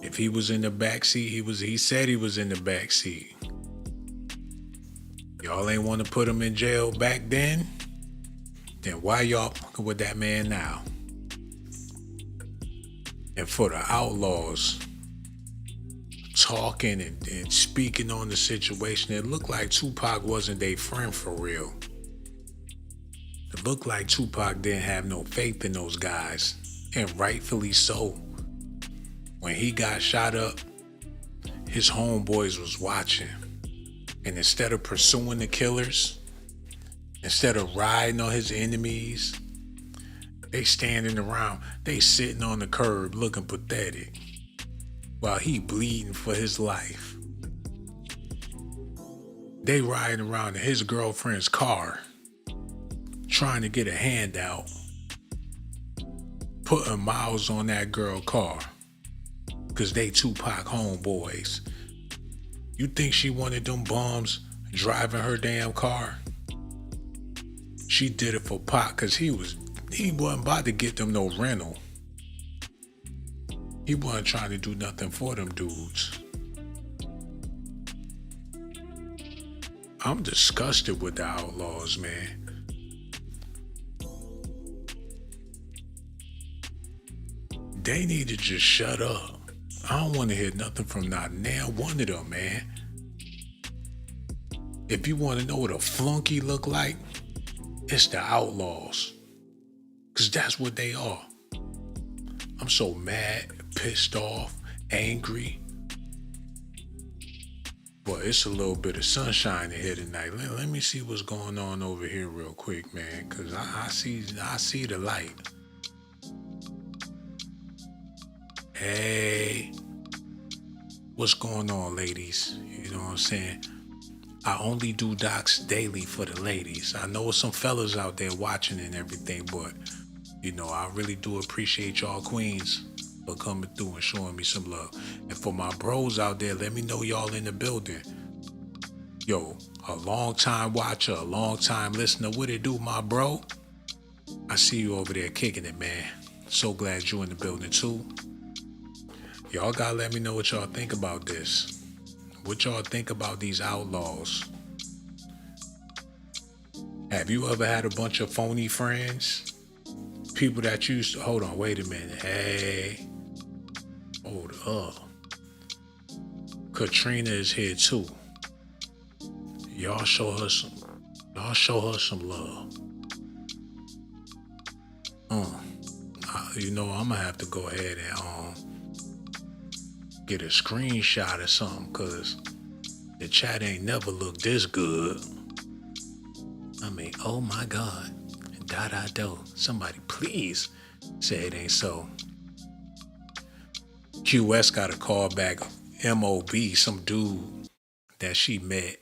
If he was in the backseat, he said he was in the backseat. Y'all ain't want to put him in jail back then why y'all fucking with that man now? And for the Outlawz talking and speaking on the situation, it looked like Tupac wasn't their friend for real. It looked like Tupac didn't have no faith in those guys, and rightfully so. When he got shot up, his homeboys was watching. And instead of pursuing the killers, instead of riding on his enemies, they standing around, they sitting on the curb looking pathetic while he bleeding for his life. They riding around in his girlfriend's car, trying to get a handout, putting miles on that girl's car, because they Tupac homeboys. You think she wanted them bums driving her damn car? She did it for Pac because he wasn't about to get them no rental. He wasn't trying to do nothing for them dudes. I'm disgusted with the Outlawz, man. They need to just shut up. I don't want to hear nothing from not now one of them, man. If you want to know what a flunky look like, it's the Outlawz. Because that's what they are. I'm so mad, pissed off, angry. But it's a little bit of sunshine in here tonight. Let me see what's going on over here real quick, man. Because I see the light. Hey, what's going on, ladies? You know what I'm saying? I only do docs daily for the ladies. I know some fellas out there watching and everything, but, you know, I really do appreciate y'all queens for coming through and showing me some love. And for my bros out there, let me know y'all in the building. Yo, a long time watcher, a long time listener. What it do, my bro? I see you over there kicking it, man. So glad you in the building too. Y'all gotta let me know what y'all think about this. What y'all think about these Outlawz? Have you ever had a bunch of phony friends? People that used to, hold on, wait a minute. Hey, hold up. Katrina is here too. Y'all show her some love. You know, I'm gonna have to go ahead and get a screenshot or something, cause the chat ain't never looked this good. I mean, oh my God. Do. Somebody please say it ain't so. QS got a call back, MOB, some dude that she met,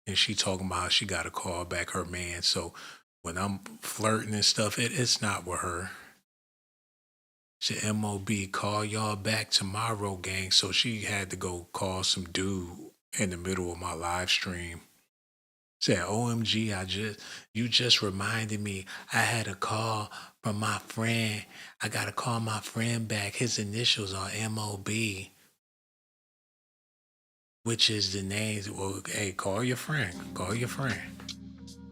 and she talking about how she got to call back her man. So when I'm flirting and stuff, it's not with her. She said, MOB, call y'all back tomorrow, gang. So she had to go call some dude in the middle of my live stream. Said, OMG, you just reminded me I had a call from my friend. I got to call my friend back. His initials are MOB, which is the name. Well, hey, call your friend. Call your friend.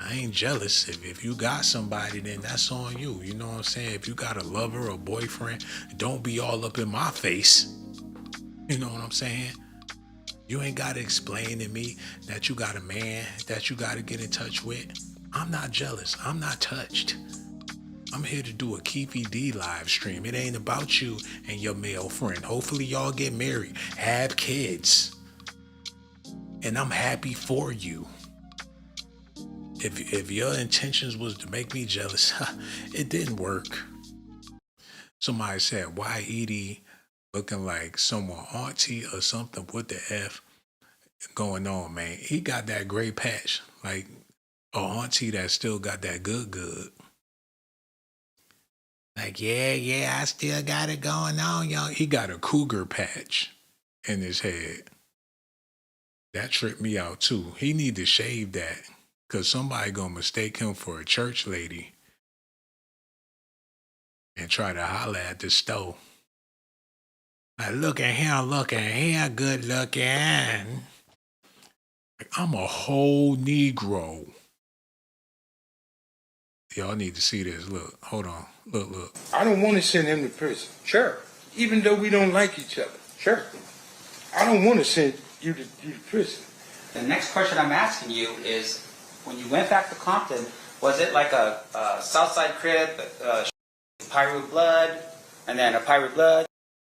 I ain't jealous. If you got somebody, then that's on you. You know what I'm saying? If you got a lover or boyfriend, don't be all up in my face. You know what I'm saying? You ain't got to explain to me that you got a man that you got to get in touch with. I'm not jealous. I'm not touched. I'm here to do a Keefe D live stream. It ain't about you and your male friend. Hopefully y'all get married, have kids. And I'm happy for you. If your intentions was to make me jealous, it didn't work. Somebody said, why Edie looking like someone auntie or something? What the F going on, man? He got that gray patch, like a auntie that still got that good. Like, yeah, I still got it going on, y'all. He got a cougar patch in his head. That tripped me out too. He need to shave that. Because somebody going to mistake him for a church lady and try to holler at the stove. Like, look at him, good looking. Like, I'm a whole Negro. Y'all need to see this. Look, hold on. Look. I don't want to send him to prison. Sure. Even though we don't like each other. Sure. I don't want to send you to prison. The next question I'm asking you is, when you went back to Compton, was it like a Southside crib, Pirate Blood, and then a Pirate Blood,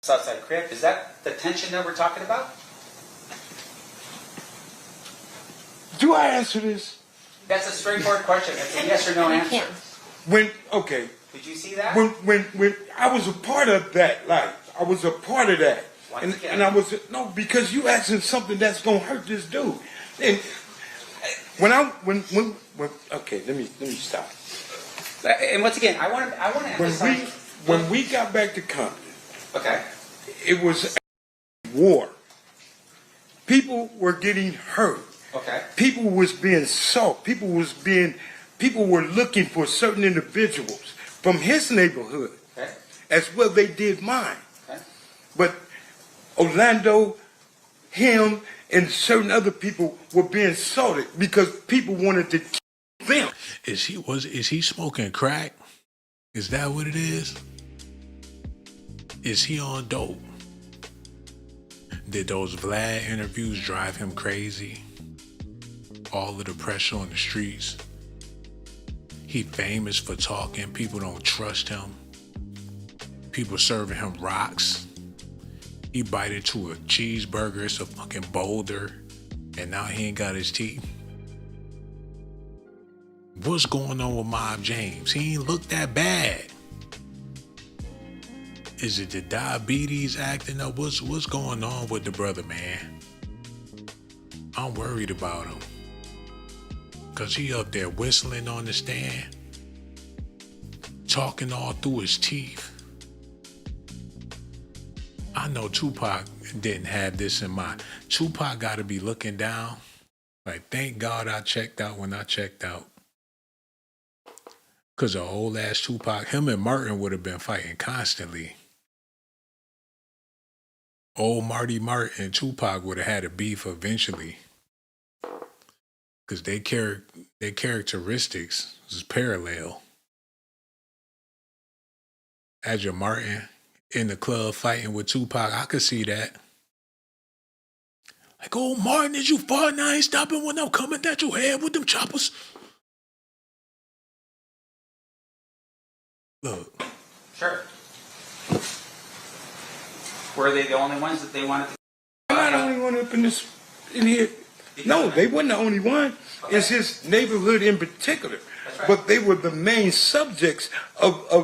Southside crib? Is that the tension that we're talking about? Do I answer this? That's a straightforward question. It's a yes or no answer. Okay. Did you see that? When I was a part of that life, I was a part of that. And I was, no, because you asking something that's going to hurt this dude. And okay, let me stop. And once again, I want to emphasize. When we got back to Compton, okay, it was a war. People were getting hurt. Okay. People was being sought. People were looking for certain individuals from his neighborhood, as well they did mine. Okay. But Orlando him and certain other people were being salted because people wanted to kill them. Is he smoking crack? Is that what it is? Is he on dope? Did those Vlad interviews drive him crazy? All of the pressure on the streets. He famous for talking. People don't trust him. People serving him rocks. He bite into a cheeseburger, it's a fucking boulder, and now he ain't got his teeth. What's going on with Mob James? He ain't look that bad. Is it the diabetes acting up? What's going on with the brother, man? I'm worried about him. Cause he up there whistling on the stand, talking all through his teeth. I know Tupac didn't have this in mind. Tupac gotta be looking down, like, thank God I checked out when I checked out. Cause the old ass Tupac, him and Martin would have been fighting constantly. Old Marty Martin and Tupac would have had a beef eventually. Cause their characteristics was parallel. Adria Martin in the club fighting with Tupac, I could see that. Like, oh, Martin, is you farting? I ain't stopping when I'm coming at your head with them choppers. Look. Sure. Were they the only ones that they wanted to? I'm not the only one up in here. No, they weren't the only one. Okay. It's his neighborhood in particular. That's right. But they were the main subjects of a.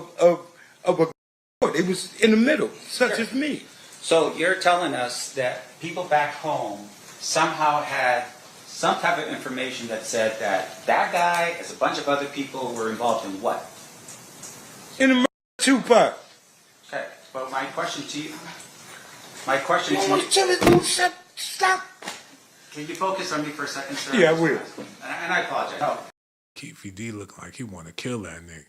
It was in the middle, such as me. So you're telling us that people back home somehow had some type of information that said that that guy, as a bunch of other people, were involved in what? In the murder of Tupac. Okay, but my question to you. Stop. Can you focus on me for a second, sir? Yeah, I will. And I apologize. Oh. Keefe D look like he want to kill that nigga.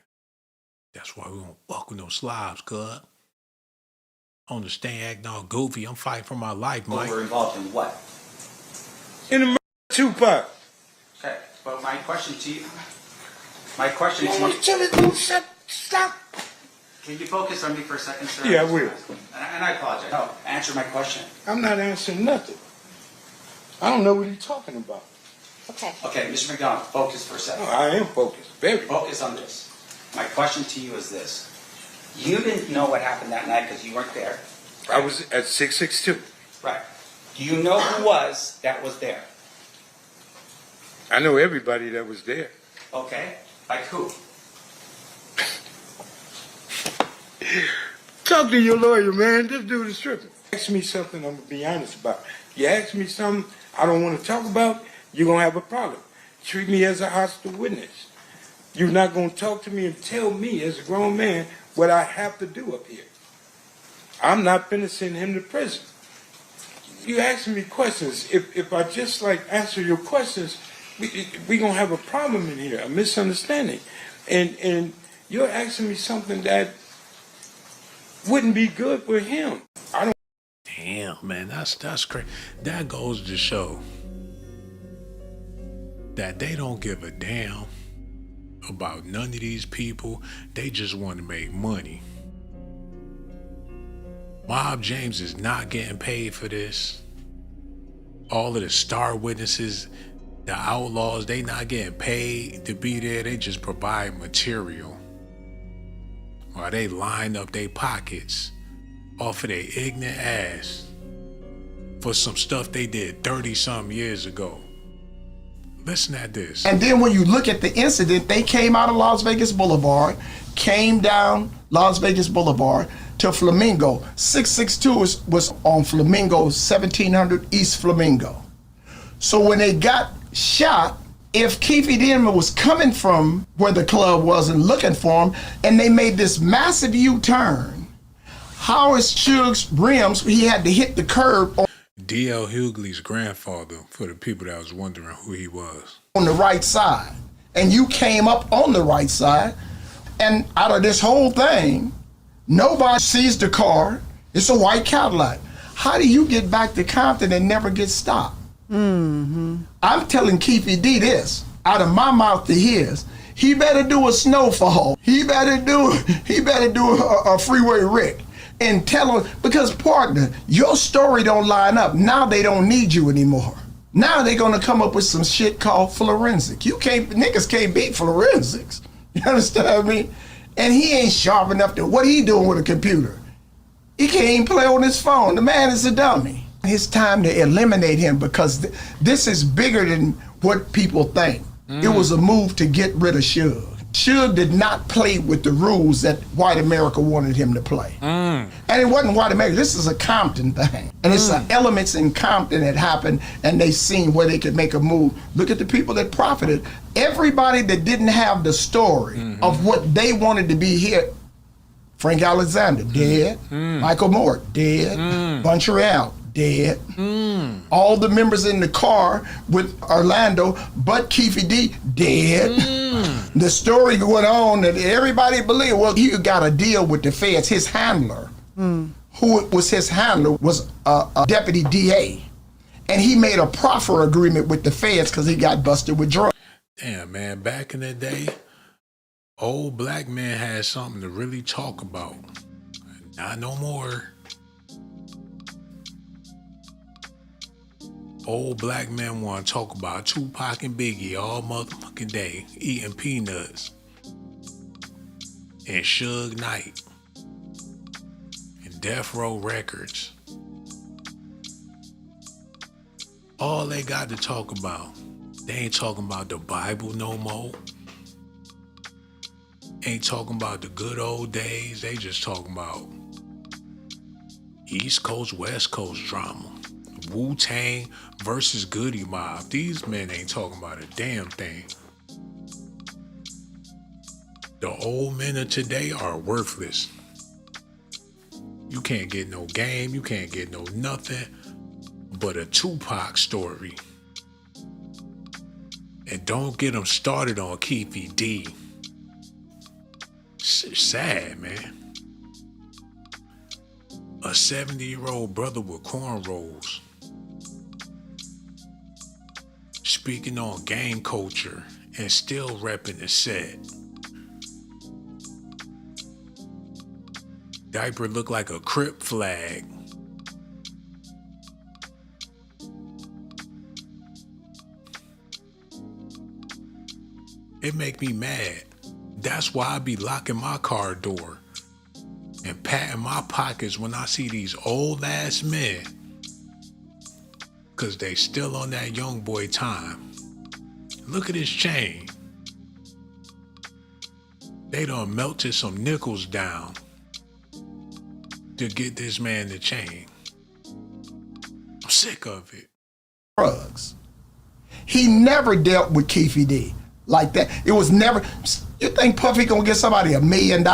That's why we don't fuck with no slobs, cuz. On the stand acting all goofy, I'm fighting for my life, Mike. Were involved in what? In the murder of Tupac. Okay, but my question to you. Stop. Can you focus on me for a second, sir? Yeah, I will. And I apologize. No, answer my question. I'm not answering nothing. I don't know what he's talking about. Okay. Okay, Mr. McDonald, focus for a second. No, I am focused. Very Focus on this. My question to you is this. You didn't know what happened that night because you weren't there. I was at 662. Right. Do you know who that was there? I know everybody that was there. Okay. Like who? Talk to your lawyer, man. This dude is tripping. Ask me something I'm going to be honest about. You ask me something I don't want to talk about, you're going to have a problem. Treat me as a hostile witness. You're not going to talk to me and tell me as a grown man what I have to do up here. I'm not finna send him to prison. You asking me questions. If I just answer your questions, we going to have a problem in here, a misunderstanding. And you're asking me something that wouldn't be good for him. Damn, man, that's crazy. That goes to show that they don't give a damn about none of these people. They just want to make money. Mob James is not getting paid for this. All of the star witnesses, the Outlawz, they not getting paid to be there. They just provide material. Or they line up their pockets off of their ignorant ass for some stuff they did 30-something years ago. Listen at this. And then when you look at the incident, they came out of Las Vegas Boulevard, came down Las Vegas Boulevard to Flamingo. 662 was on Flamingo, 1700 East Flamingo. So when they got shot, if Keefe Denman was coming from where the club was and looking for him, and they made this massive U-turn, how is Suge's rims, he had to hit the curb D.L. Hughley's grandfather, for the people that was wondering who he was. On the right side, and you came up on the right side, and out of this whole thing, nobody sees the car. It's a white Cadillac. How do you get back to Compton and never get stopped? I'm telling Keefe D this, out of my mouth to his. He better do a snowfall. He better do a freeway Rick. And tell him, because partner, your story don't line up. Now they don't need you anymore. Now they're gonna come up with some shit called forensic. Niggas can't beat forensics. You understand me? And he ain't sharp enough to, what he doing with a computer? He can't even play on his phone. The man is a dummy. It's time to eliminate him because this is bigger than what people think. It was a move to get rid of Suge. Suge did not play with the rules that white America wanted him to play. And it wasn't white America, this is a Compton thing. And it's the elements in Compton that happened and they seen where they could make a move. Look at the people that profited. Everybody that didn't have the story of what they wanted to be here. Frank Alexander, dead. Michael Moore, dead. Montreal, dead. All the members in the car with Orlando, but Keefe D, dead. The story went on that everybody believed, well, he got a deal with the feds. His handler, who was his handler, was a deputy DA. And he made a proffer agreement with the feds because he got busted with drugs. Damn, man, back in the day, old black men had something to really talk about. Not no more. Old black men want to talk about Tupac and Biggie all motherfucking day, eating peanuts and Suge Knight and Death Row Records. All they got to talk about, they ain't talking about the Bible no more. Ain't talking about the good old days. They just talking about East Coast, West Coast drama. Wu-Tang versus Goody Mob. These men ain't talking about a damn thing. The old men of today are worthless. You can't get no game, you can't get no nothing but a Tupac story. And don't get them started on Keefe D. Sad, man. A 70-year-old brother with cornrows. Speaking on gang culture and still repping the set. Diaper look like a Crip flag. It make me mad. That's why I be locking my car door and patting my pockets when I see these old ass men. Cause they still on that young boy time. Look at his chain. They done melted some nickels down to get this man the chain. I'm sick of it. Drugs. He never dealt with Keefe D like that. It was never, you think Puffy gonna get somebody $1 million?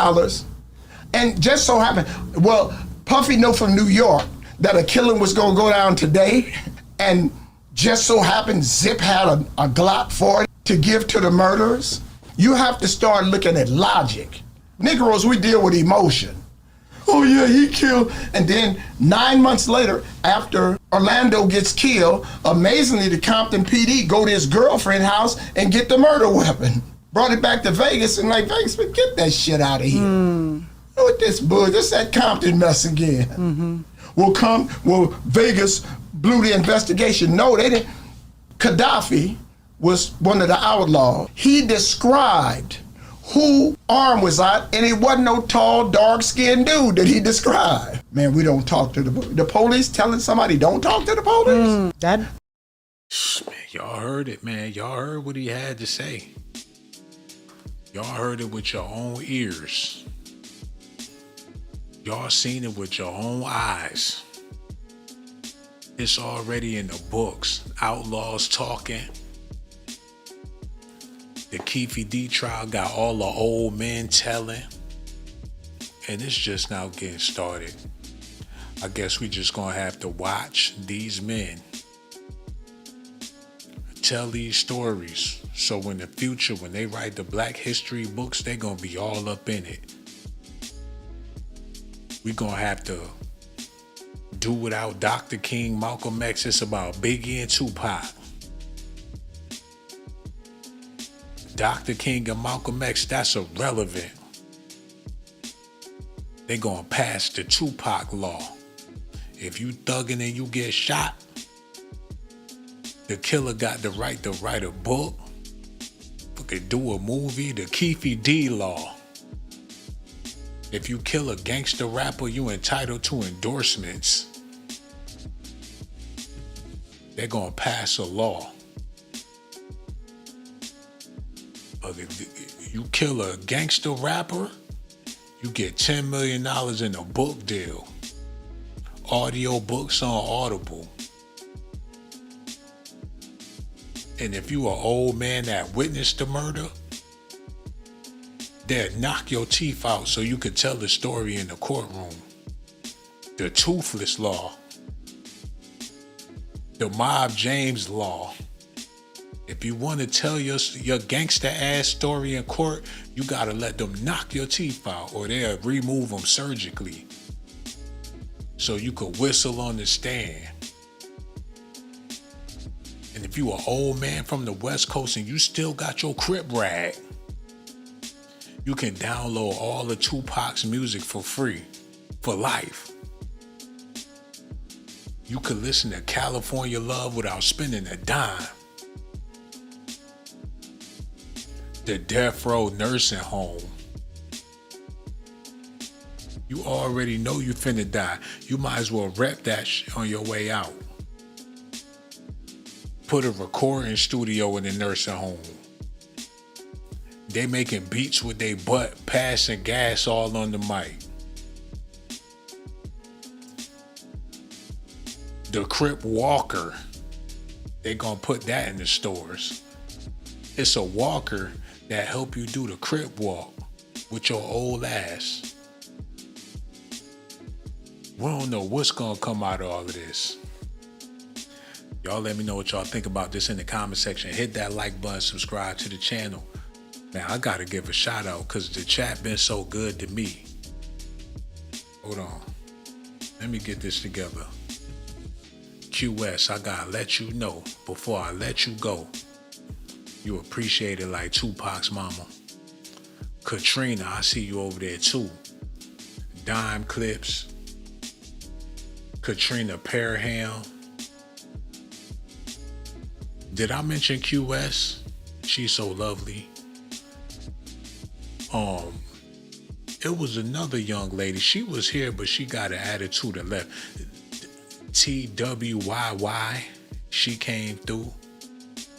And just so happened, well, Puffy knew from New York that a killing was gonna go down today. And just so happened Zip had a Glock for it to give to the murderers. You have to start looking at logic. Negroes, we deal with emotion. Oh yeah, he killed. And then 9 months later, after Orlando gets killed, amazingly the Compton PD go to his girlfriend's house and get the murder weapon. Brought it back to Vegas and like, Vegas, get that shit out of here. What this bull, this that Compton mess again. Well, Vegas blew the investigation. No, they didn't. Gaddafi was one of the outlaws. He described who arm was out, and it wasn't no tall, dark-skinned dude that he described. Man, we don't talk to the police telling somebody don't talk to the police? Man, y'all heard it, man. Y'all heard what he had to say. Y'all heard it with your own ears. Y'all seen it with your own eyes. It's already in the books. Outlawz talking. The Keefe D trial got all the old men telling. And it's just now getting started. I guess we just gonna have to watch these men tell these stories. So in the future, when they write the Black History books, they gonna be all up in it. We gonna have to do without Dr. King, Malcolm X. It's about Biggie and Tupac. Dr. King and Malcolm X, that's irrelevant. They gonna pass the Tupac law. If you thuggin' and you get shot, the killer got the right to write a book, fucking do a movie, the Keefe D law. If you kill a gangster rapper, you entitled to endorsements. They're gonna pass a law. But if you kill a gangster rapper, you get $10 million in a book deal. Audio books on Audible. And if you an old man that witnessed the murder, they'll knock your teeth out so you could tell the story in the courtroom. The toothless law. The Mob James law. If you want to tell your gangster ass story in court, you gotta let them knock your teeth out or they'll remove them surgically so you could whistle on the stand. And if you an old man from the West Coast and you still got your Crip rag, you can download all of 2PAC'S music for free, for life. You could listen to California Love without spending a dime. The Death Row Nursing Home. You already know you finna die. You might as well rep that shit on your way out. Put a recording studio in the nursing home. They making beats with their butt, passing gas all on the mic. The Crip Walker. They gonna put that in the stores. It's a walker that help you do the Crip walk with your old ass. We don't know what's gonna come out of all of this. Y'all let me know what y'all think about this in the comment section. Hit that like button, subscribe to the channel. Man, I gotta give a shout out because the chat been so good to me. Hold on. Let me get this together. QS, I gotta let you know before I let you go. You appreciate it like Tupac's mama. Katrina, I see you over there too. Dime Clips. Katrina Parham. Did I mention QS? She's so lovely. It was another young lady. She was here, but she got an attitude and left. TWYY. She came through.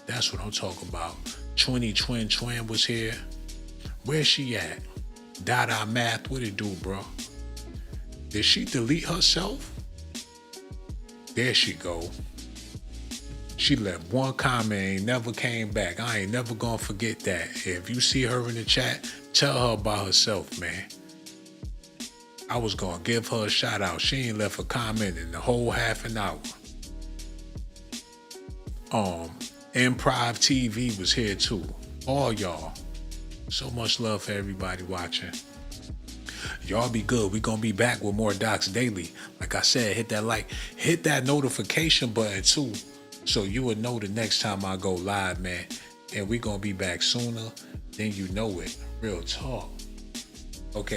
That's what I'm talking about. Twin was here. Where's she at? Dada Math, what it do, bro? Did she delete herself? There she go. She left one comment and never came back. I ain't never gonna forget that. If you see her in the chat, tell her about herself, man. I was gonna give her a shout out. She ain't left a comment in the whole half an hour. Improv TV was here too. All y'all. So much love for everybody watching. Y'all be good. We gonna be back with more Docs Daily. Like I said, hit that like, hit that notification button too, so you will know the next time I go live, man. And we gonna be back sooner than you know it. Real talk. Okay.